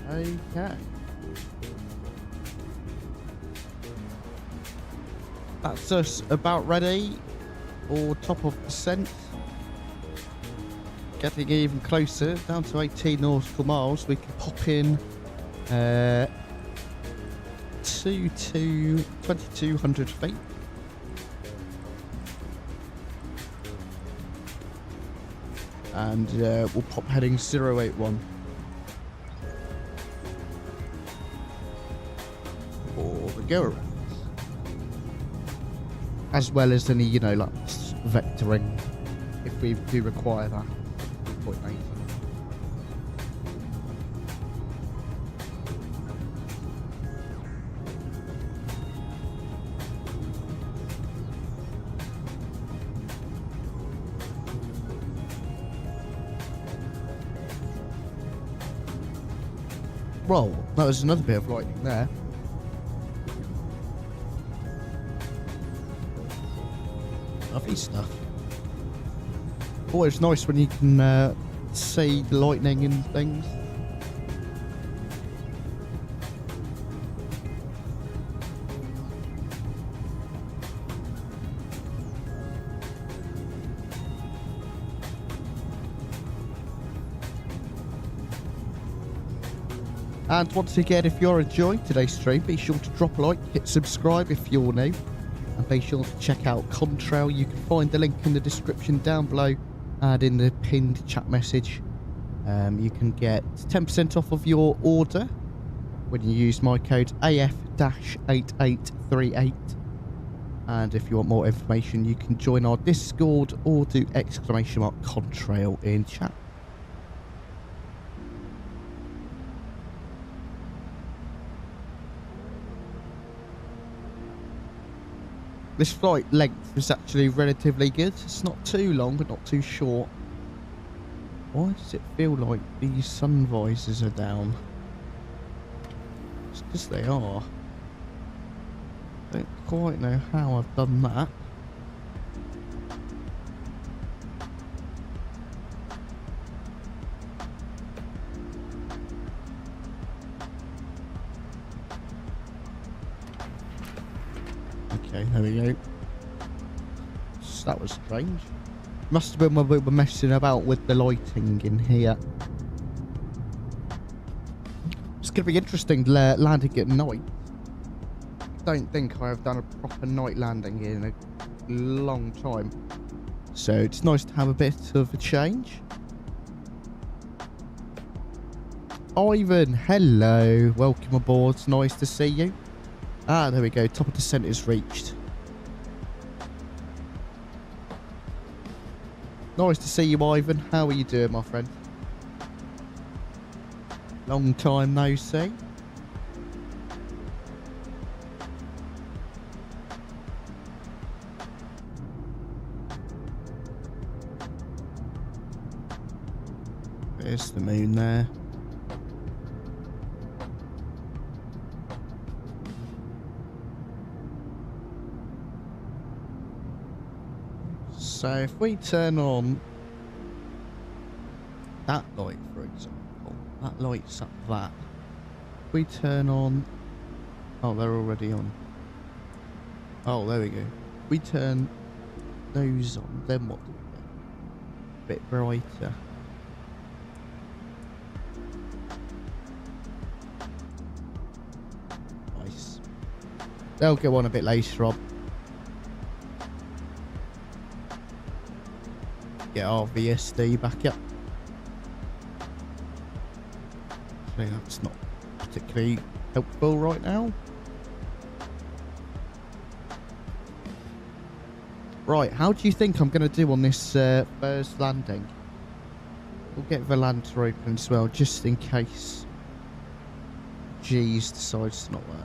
Okay. That's us about ready for top of descent. Getting even closer, down to 18 nautical miles. We can pop in to 2200 feet. And we'll pop heading 081. For the go around. As well as any, you know, like vectoring, if we do require that. 0.8. Well, that was another bit of lightning there. Lovely stuff. Always nice when you can see the lightning and things. And once again, if you're enjoying today's stream, be sure to drop a like, hit subscribe if you're new, and be sure to check out Contrail. You can find the link in the description down below and in the pinned chat message. You can get 10% off of your order when you use my code AF-8838. And if you want more information, you can join our Discord or do !Contrail in chat. This flight length is actually relatively good. It's not too long, but not too short. Why does it feel like these sun visors are down? It's because they are. Don't quite know how I've done that. Okay, there we go. So that was strange. Must have been when we were messing about with the lighting in here. It's going to be interesting landing at night. Don't think I have done a proper night landing in a long time. So it's nice to have a bit of a change. Ivan, hello. Welcome aboard. It's nice to see you. Ah, there we go. Top of descent is reached. Nice to see you, Ivan. How are you doing, my friend? Long time no see. There's the moon there. So if we turn on that light, for example, that lights up that. If we turn on... Oh, they're already on. Oh, there we go. If we turn those on, then what do we get? A bit brighter. Nice. They'll go on a bit later on. Get our VSD back up. I think that's not particularly helpful right now. Right, how do you think I'm going to do on this first landing? We'll get the lantern open as well, just in case G's decides to not work.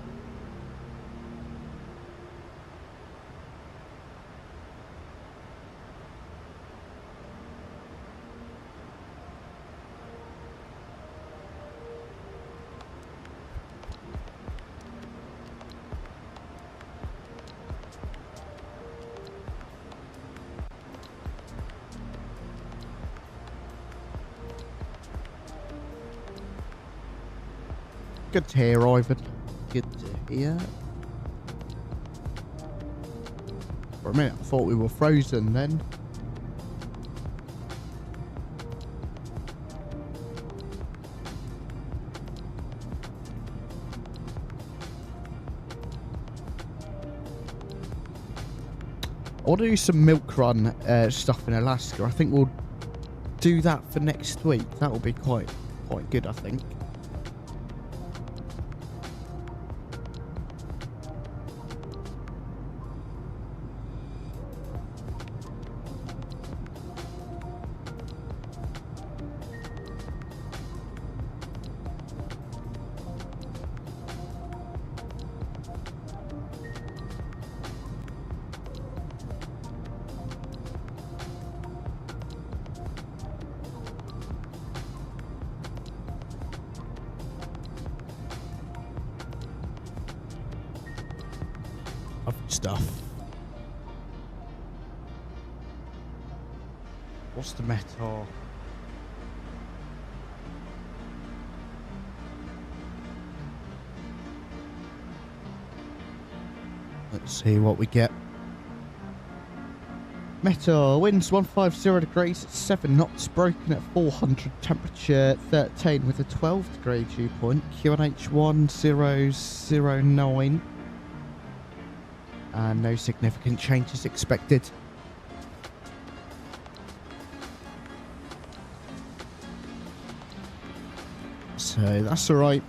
Good to hear, Ivan. Good to hear. For a minute, I thought we were frozen then. I want to do some milk run stuff in Alaska. I think we'll do that for next week. That will be quite good, I think. Stuff. What's the metal? Let's see what we get. Metal winds 150 degrees at 7 knots, broken at 400, temperature 13 with a 12 degree dew point, QNH 1009. And no significant changes expected. So that's alright.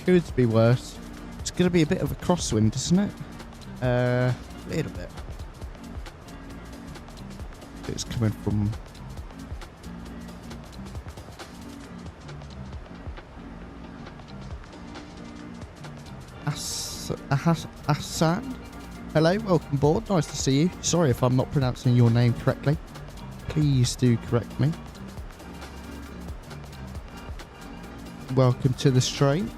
Could be worse. It's going to be a bit of a crosswind, isn't it? A little bit. It's coming from... 𝗗𝗚. Hello, welcome aboard. Nice to see you. Sorry if I'm not pronouncing your name correctly. Please do correct me. Welcome to the stream.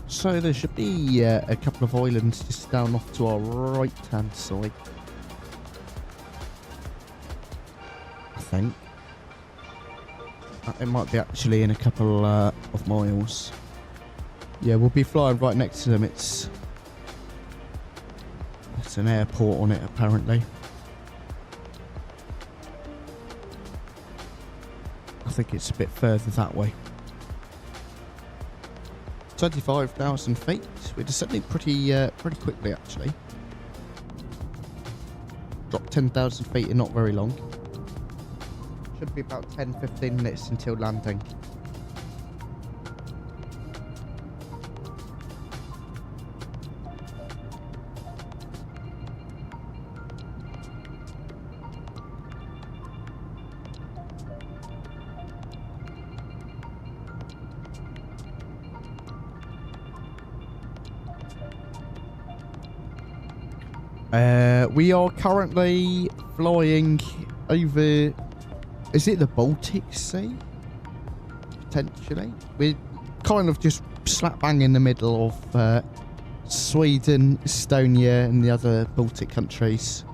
So there should be a couple of islands just down off to our right hand side, I think. It might be actually in a couple of miles. Yeah, we'll be flying right next to them. It's an airport on it, apparently. I think it's a bit further that way. 25,000 feet. We're descending pretty quickly, actually. Dropped 10,000 feet in not very long. Should be about 10-15 minutes until landing. We are currently flying over... Is it the Baltic Sea? Potentially. We're kind of just slap bang in the middle of Sweden, Estonia and the other Baltic countries.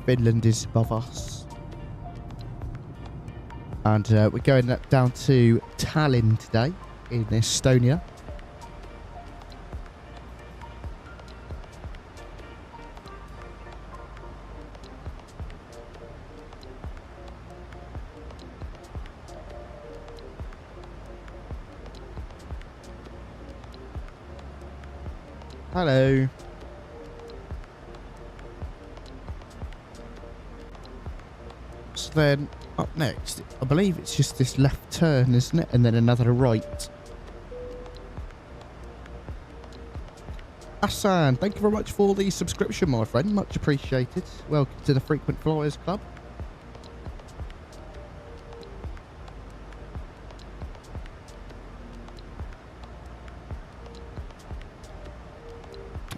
Finland is above us. And we're going down to Tallinn today in Estonia. Hello. So then, up next, I believe it's just this left turn, isn't it? And then another right. Hassan, thank you very much for the subscription, my friend. Much appreciated. Welcome to the Frequent Flyers Club.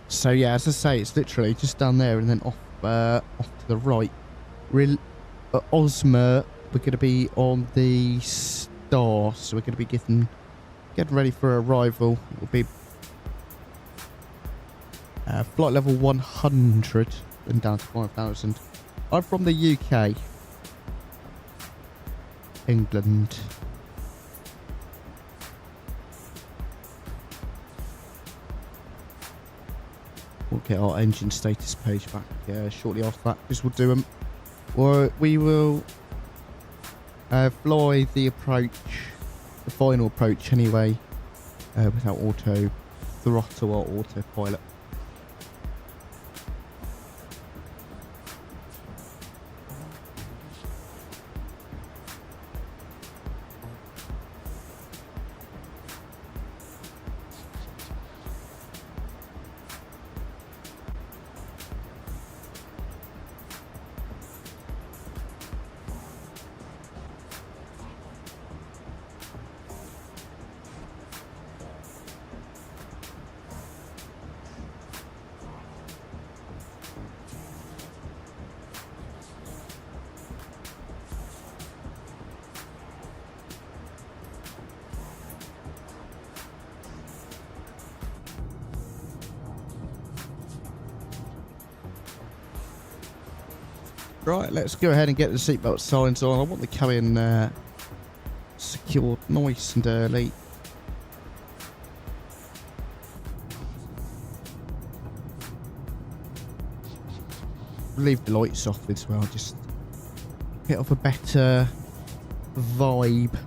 So yeah, as I say, it's literally just down there and then off to the right. We're at Oslo. We're going to be on the Star, so we're going to be getting ready for arrival. It will be flight level 100 and down to 5,000. I'm from the UK, England. We'll get our engine status page back shortly after that, because we'll do them. Or we will fly the approach, the final approach anyway, without auto throttle or autopilot. Right, let's go ahead and get the seatbelt signs on. I want the cabin secured nice and early. Leave the lights off as well, just get off a better vibe.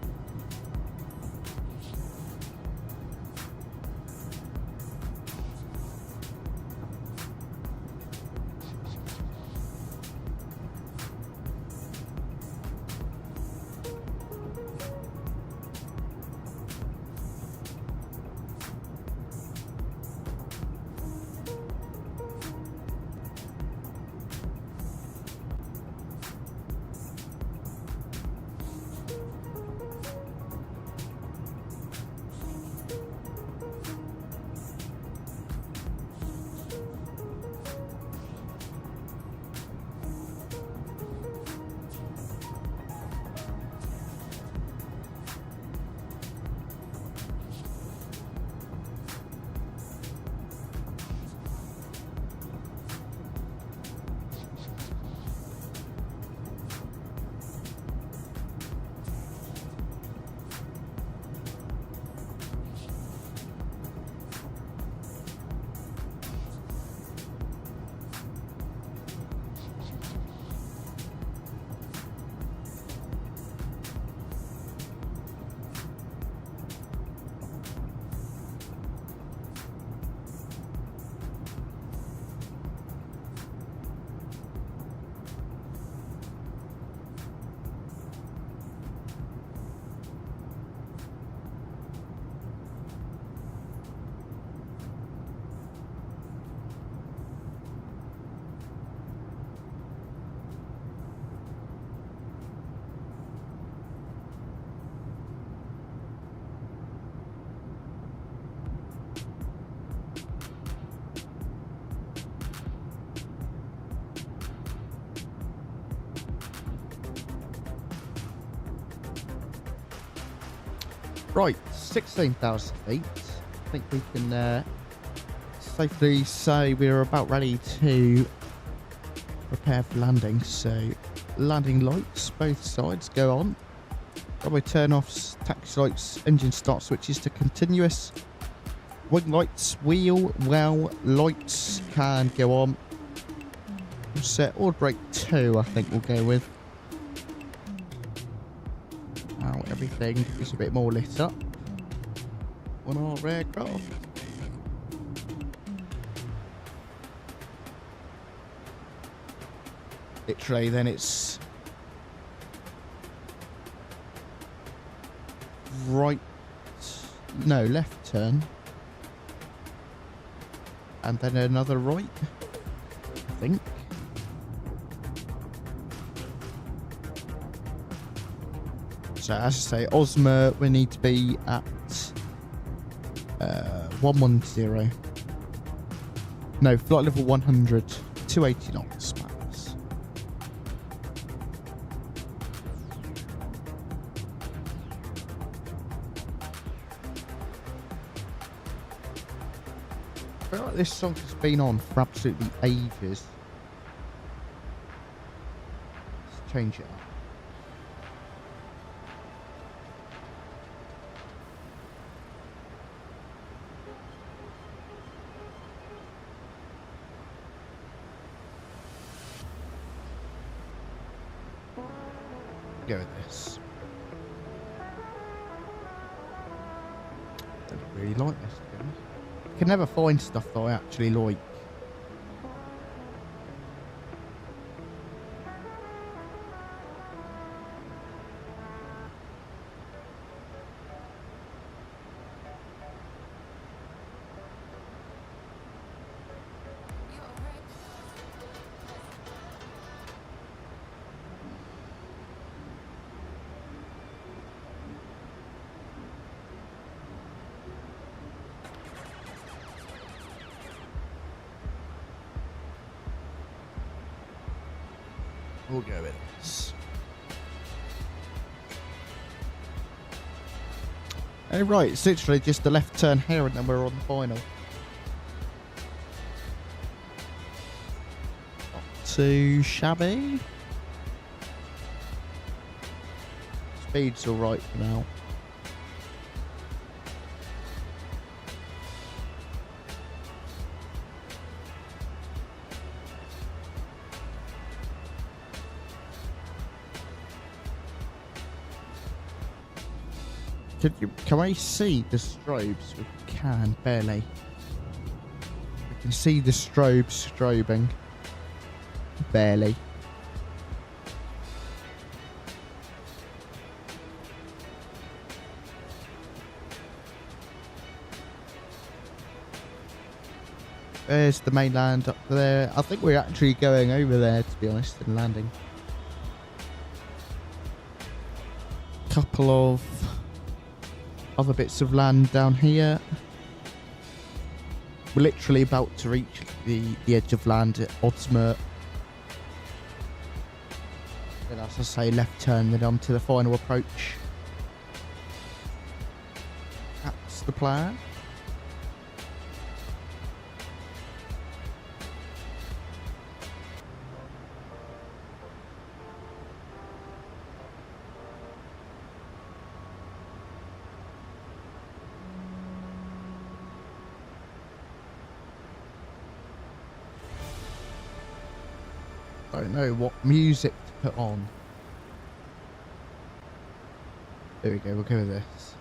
Right, 16,000 feet. I think we can safely say we're about ready to prepare for landing. So, landing lights, both sides go on. Runway turn-offs, taxi lights, engine start switches to continuous. Wing lights, wheel, well, lights can go on. We'll set order brake 2, I think we'll go with. Now everything is a bit more lit up on our aircraft. Literally, then it's right, no, left turn, and then another right, I think. So as I say, Oslo, we need to be at 110. No, flight level 100, 280 knots max. I feel like this song has been on for absolutely ages. Let's change it up. Go with this. Don't really like this, to be honest. I can never find stuff that I actually like. We'll go with this. Oh, right, it's literally just the left turn here and then we're on the final. Not too shabby. speed's alright for now. Can I see the strobes? We can, barely. We can see the strobes strobing. Barely. There's the mainland up there. I think we're actually going over there, to be honest, and landing. Couple of other bits of land down here. We're literally about to reach the edge of land at 𝗦𝗬𝗧. Then, as I say, left turn, then on to the final approach. That's the plan. I don't know what music to put on. There we go, we'll go with this.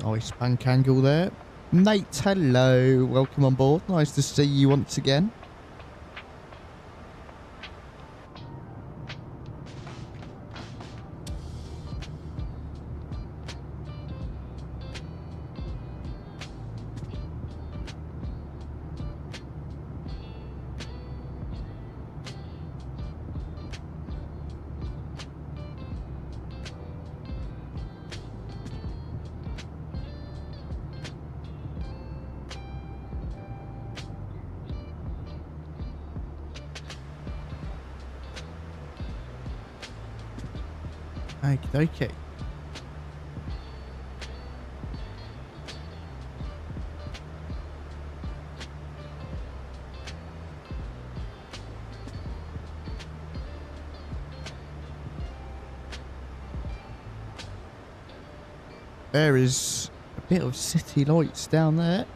Nice bank angle there. Nate, hello, welcome on board. Nice to see you once again. Okay. There is a bit of city lights down there.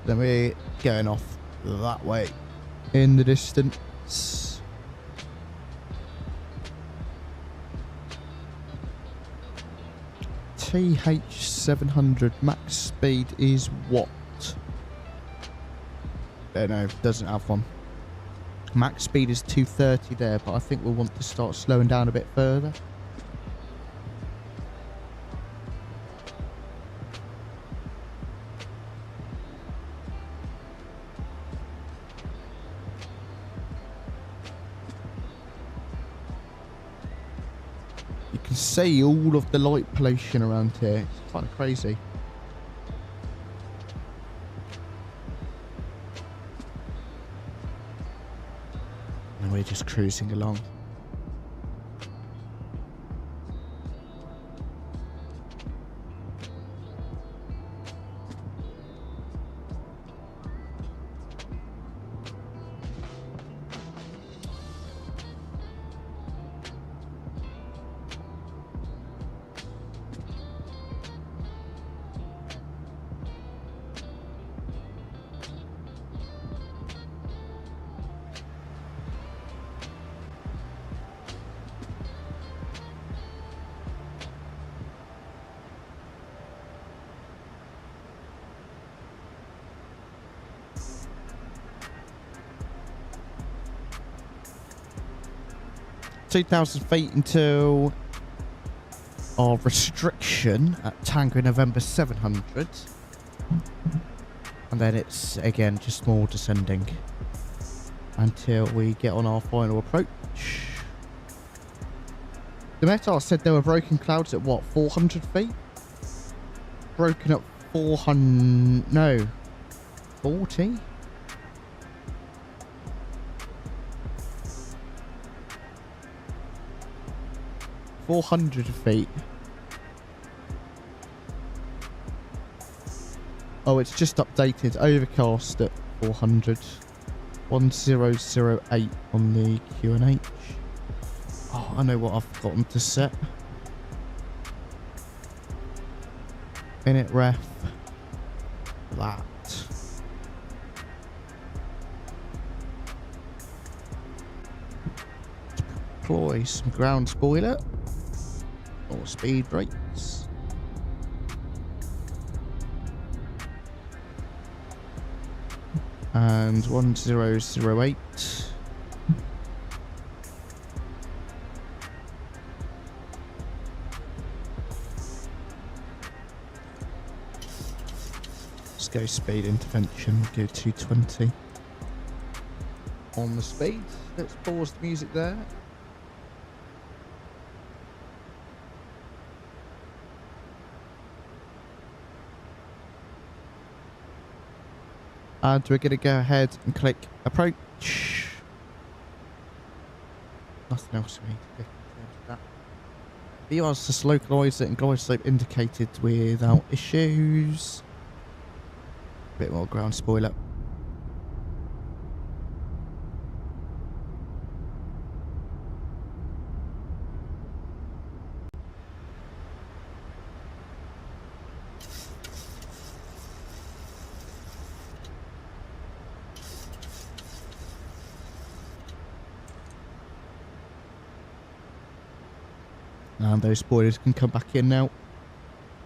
Then we're going off that way in the distance. 𝗂𝐴𝐻700 max speed is what? Don't know, doesn't have one. Max speed is 230 there, but I think we'll want to start slowing down a bit further. See all of the light pollution around here. It's kind of crazy. And we're just cruising along. $2,000 until our restriction at Tango November 700, and then it's again just more descending until we get on our final approach. The Metar said there were broken clouds at what, 400 feet? Broken at 400, no, 40? 400 feet. Oh, it's just updated. Overcast at 400. 1008 on the QNH. Oh, I know what I've forgotten to set. Minute ref. That. Deploy some ground spoiler. Or speed brakes. And 1008. Let's go speed intervention. Go 220 on the speed. Let's pause the music there. And we're going to go ahead and click approach. Nothing else we need to do in terms of that. BR's just localize it and glide slope indicated without issues. Bit more ground spoiler. And those spoilers can come back in now.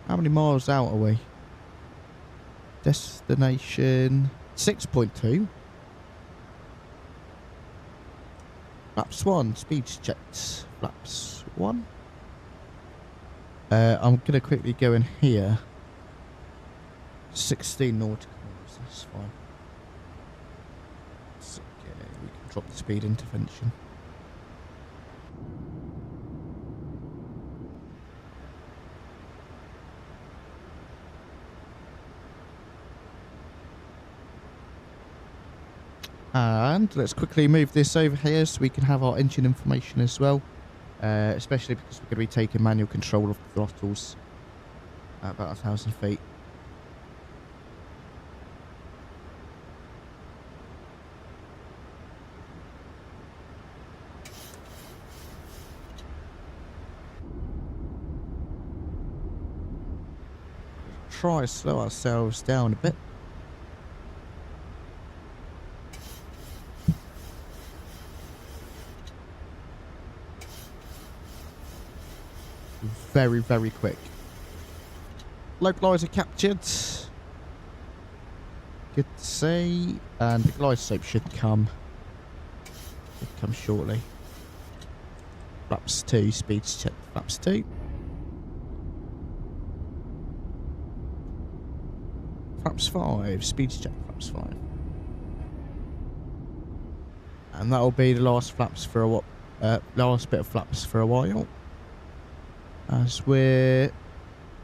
How many miles out are we? Destination 6.2. Flaps 1. Speeds checked. Flaps 1. I'm going to quickly go in here. 16 nautical miles. That's fine. It's okay. We can drop the speed intervention. And let's quickly move this over here so we can have our engine information as well. Especially because we're going to be taking manual control of the throttles at about 1,000 feet. Try to slow ourselves down a bit. Very, very quick. Localizer captured. Good to see. And the glide slope should come shortly. Flaps 2, speeds check. Flaps 2. Flaps 5, speeds check. Flaps 5. And that'll be the last flaps for a last bit of flaps for a while. As we're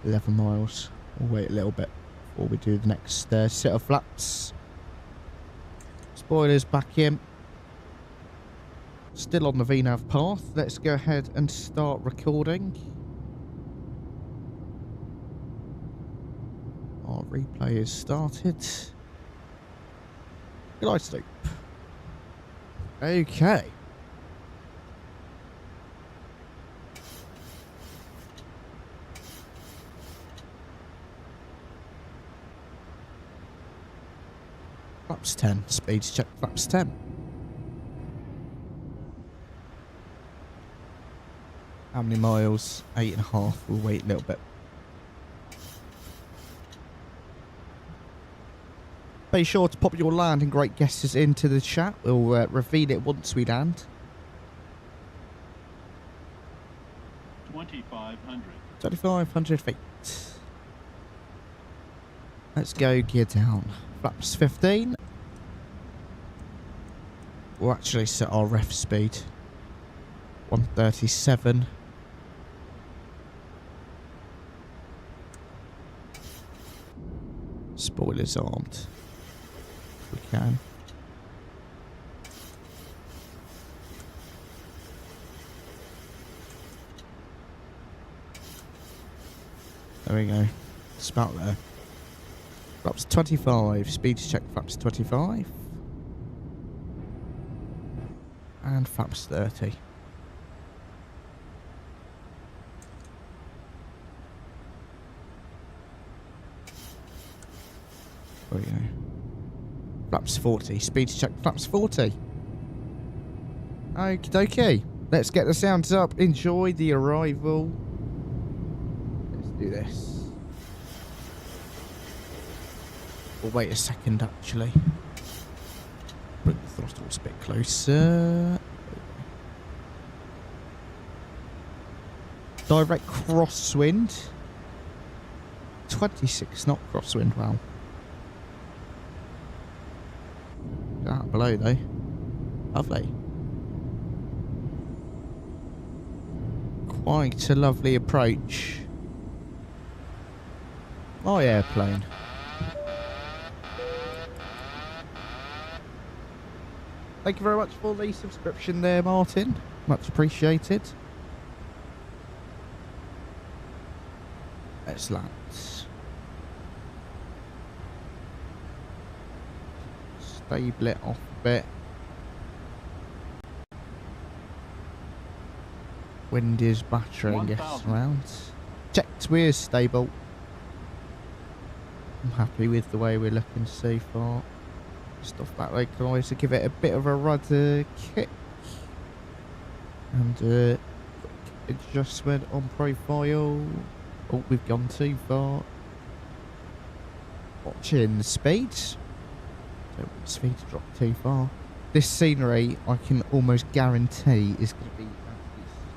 11 miles. We'll wait a little bit before we do the next set of flaps. Spoilers back in. Still on the VNAV path. Let's go ahead and start recording. Our replay is started. Glide slope. Okay. Flaps 10. Speeds check. Flaps 10. How many miles? 8.5. We'll wait a little bit. Be sure to pop your landing great guesses into the chat. We'll reveal it once we land. 2,500. 2,500 feet. Let's go gear down. Flaps 15. We'll actually set our ref speed. 137. Spoilers armed. If we can. There we go. It's about there. Flaps 25. Speed check flaps 25. And flaps 30. There we go. Flaps 40. Speed check flaps 40. Okie dokie. Let's get the sounds up. Enjoy the arrival. Let's do this. We'll wait a second, actually. Bring the throttles a bit closer. Direct crosswind. 26 knot crosswind. Wow. That below though. Lovely. Quite a lovely approach. My airplane. Thank you very much for the subscription there, Martin. Much appreciated. Let's land. Stable it off a bit. Wind is battering us around. Checked we're stable. I'm happy with the way we're looking so far. Just off that leg guys to give it a bit of a rudder kick. And quick adjustment on profile. Oh, we've gone too far. Watching the speed. Don't want the speed to drop too far. This scenery, I can almost guarantee, is going to be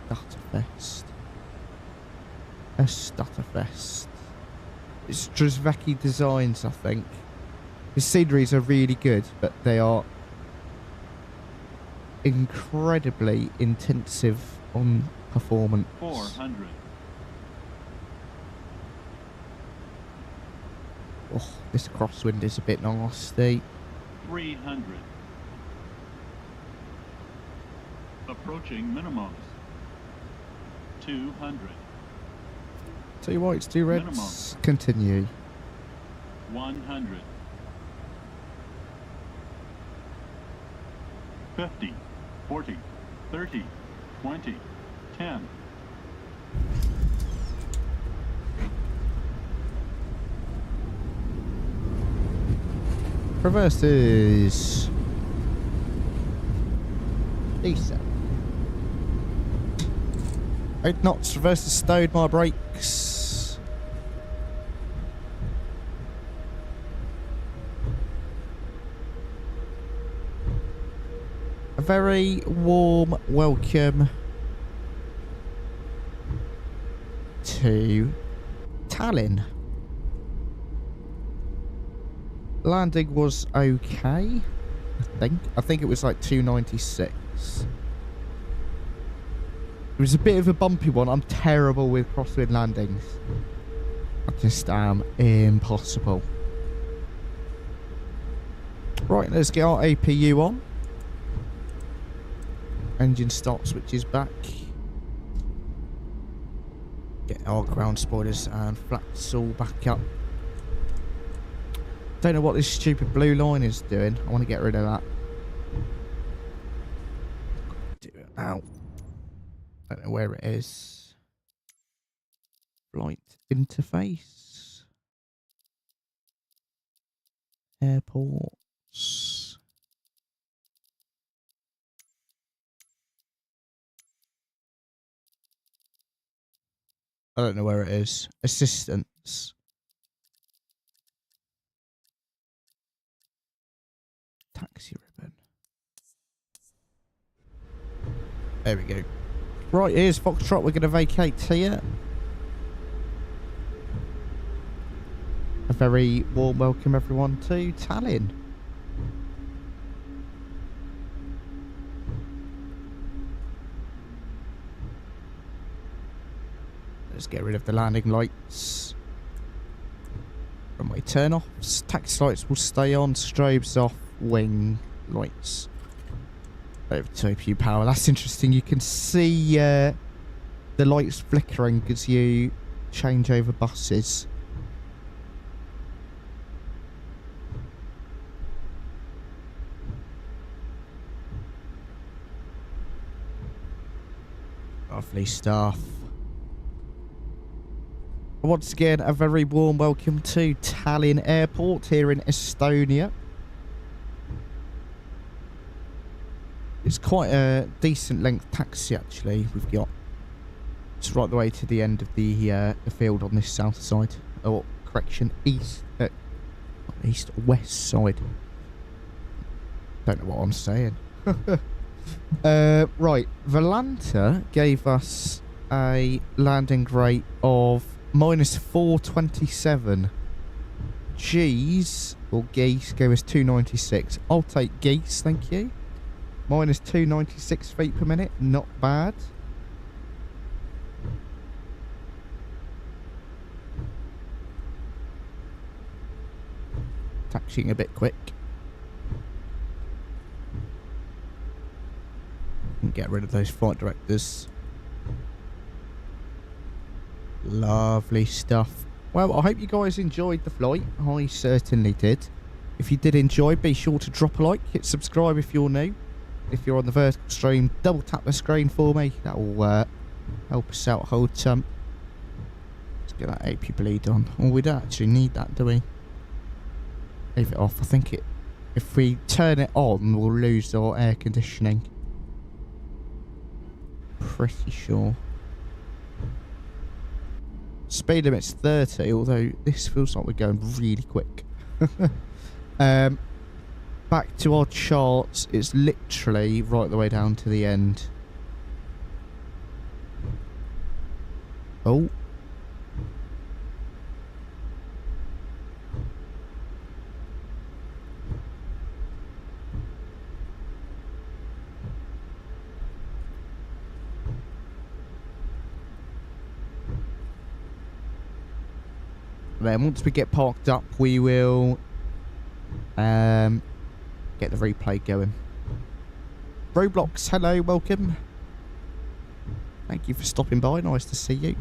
a stutterfest. A stutterfest. It's 𝗔𝗶𝗍𝗄𝗃 designs, I think. The sceneries are really good, but they are incredibly intensive on performance. 400. Oh, this crosswind is a bit nasty. 300. Approaching minimums. 200. 2 whites, 2 reds. Minimum. Continue. 100. 50. 40. 30. 20. 10. Reverses. Decent. 8 knots. Reverses stowed my brakes. A very warm welcome to Tallinn. Landing was okay, I think it was like 296. It was a bit of a bumpy one. I'm terrible with crosswind landings. I just am impossible. Right, let's get our APU on. Engine start switches back. Get our ground spoilers and flaps all back up. Don't know what this stupid blue line is doing. I want to get rid of that. Do it now. Don't know where it is. Flight interface. Airports. I don't know where it is. Assistance. Taxi ribbon. There we go. Right, here's Foxtrot. We're going to vacate here. A very warm welcome, everyone, to Tallinn. Let's get rid of the landing lights. Runway turn-offs. Taxi lights will stay on. Strobes off. Wing lights. Over to APU power. That's interesting. You can see the lights flickering as you change over buses. Lovely stuff. Once again, a very warm welcome to Tallinn Airport here in Estonia. It's quite a decent length taxi actually we've got. It's right the way to the end of the field on this south side. Or, correction, west side. Don't know what I'm saying. Right, Volanta gave us a landing rate of -427. G's, or geese, gave us 296. I'll take geese, thank you. -296 feet per minute, not bad. Taxiing a bit quick. And get rid of those flight directors. Lovely stuff. Well, I hope you guys enjoyed the flight. I certainly did. If you did enjoy, be sure to drop a like, hit subscribe if you're new. If you're on the vertical stream, double tap the screen for me. That will help us out a whole ton. Let's get that AP bleed on. Oh, we don't actually need that, do we? Leave it off. I think if we turn it on, we'll lose our air conditioning. Pretty sure. Speed limit's 30, although this feels like we're going really quick. Back to our charts, it's literally right the way down to the end. Oh. Then once we get parked up, we will get the replay going. Roblox, hello, welcome. Thank you for stopping by, nice to see you.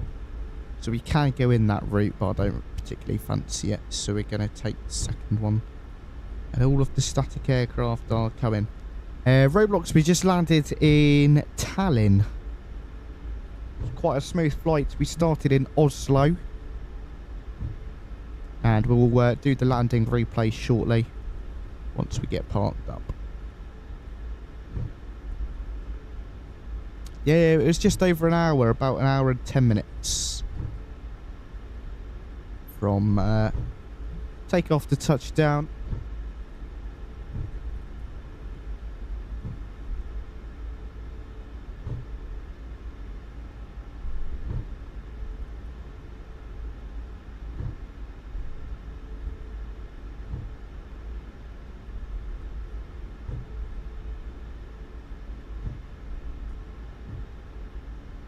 So we can go in that route, but I don't particularly fancy it, so we're going to take the second one. And all of the static aircraft are coming. Roblox, we just landed in Tallinn. Quite a smooth flight. We started in Oslo. And we'll do the landing replay shortly once we get parked up. Yeah, it was just over an hour, about an hour and 10 minutes from takeoff to touchdown.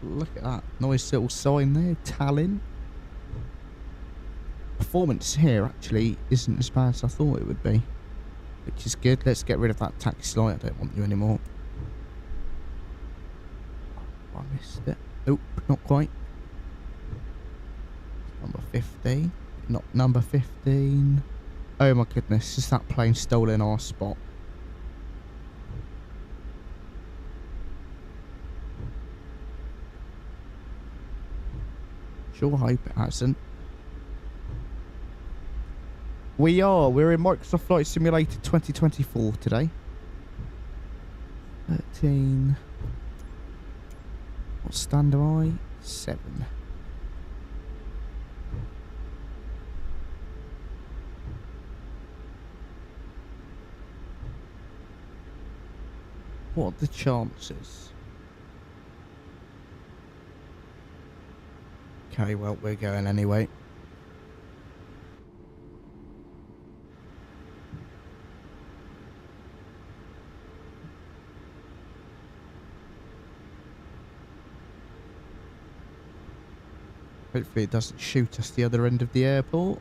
Look at that. Nice little sign there. Tallinn. Performance here actually isn't as bad as I thought it would be. Which is good. Let's get rid of that taxi light. I don't want you anymore. I missed it. Nope, not quite. Number 15. Not number 15. Oh my goodness. Is that plane stolen our spot? Sure hope it hasn't. We're in Microsoft Flight Simulator 2024 today. 13. What stand am I? 7. What are the chances? Okay, well, we're going anyway. Hopefully it doesn't shoot us the other end of the airport.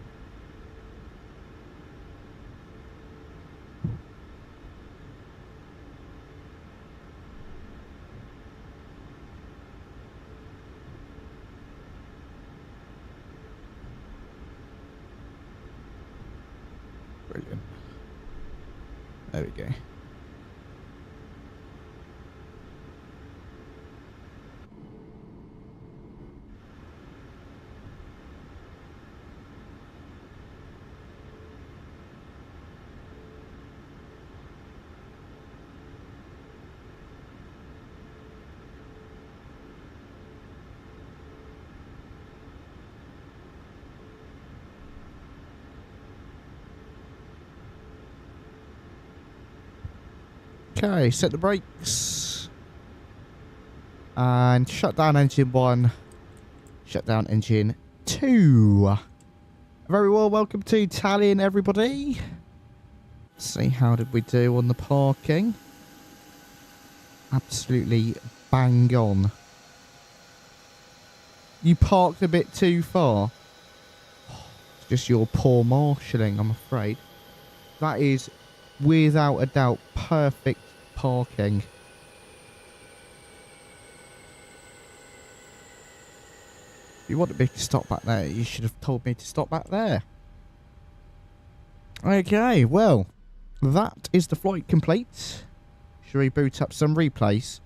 Brilliant. There we go. Okay, set the brakes. And shut down engine 1. Shut down engine 2. Very well, welcome to Tallinn, everybody. Let's see, how did we do on the parking? Absolutely bang on. You parked a bit too far. It's just your poor marshalling, I'm afraid. That is, without a doubt, perfect parking. If you wanted me to stop back there, you should have told me to stop back there. Okay, well, that is the flight complete. Should we boot up some replays?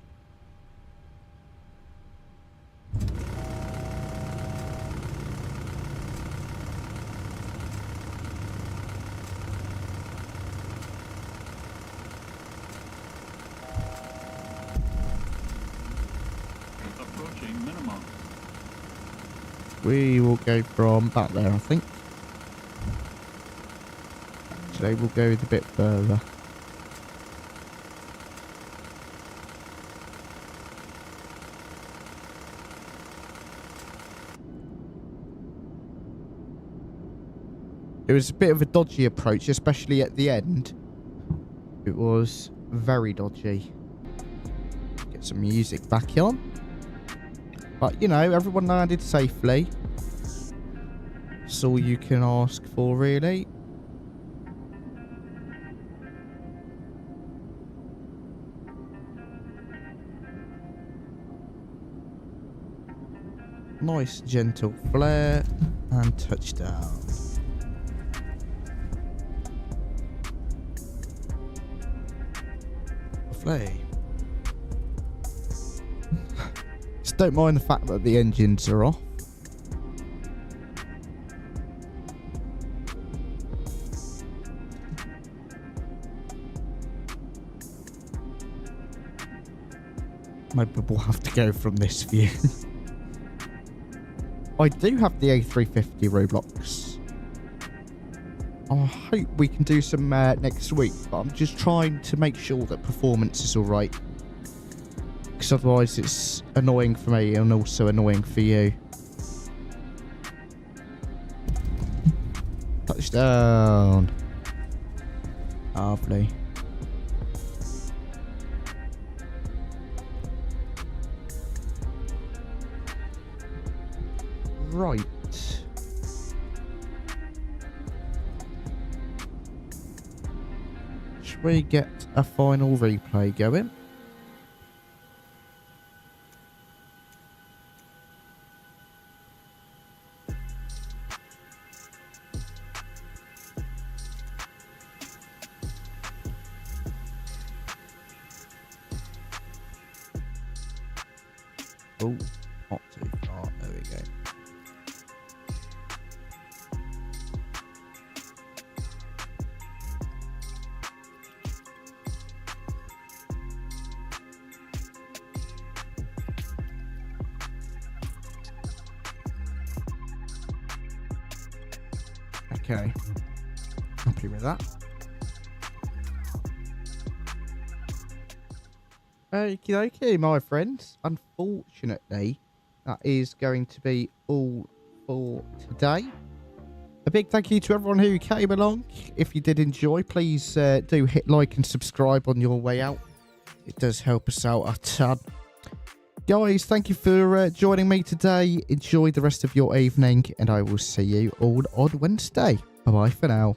Approaching minimum. We will go from back there, I think. Actually, we'll go a bit further. It was a bit of a dodgy approach, especially at the end. It was very dodgy. Get some music back on. But, you know, everyone landed safely. That's all you can ask for, really. Nice, gentle flare. And touchdown. Lovely. Just don't mind the fact that the engines are off. Maybe we'll have to go from this view. I do have the A350 Roblox. I hope we can do some next week, but I'm just trying to make sure that performance is alright. Because otherwise it's annoying for me and also annoying for you. Touchdown. Lovely. Right. Should we get a final replay going? Oh, not too far. There we go. Okay, happy with that. Okie dokie, my friends. Unfortunately, that is going to be all for today. A big thank you to everyone who came along. If you did enjoy, please do hit like and subscribe on your way out. It does help us out a ton. Guys, thank you for joining me today. Enjoy the rest of your evening, and I will see you all on Wednesday. Bye-bye for now.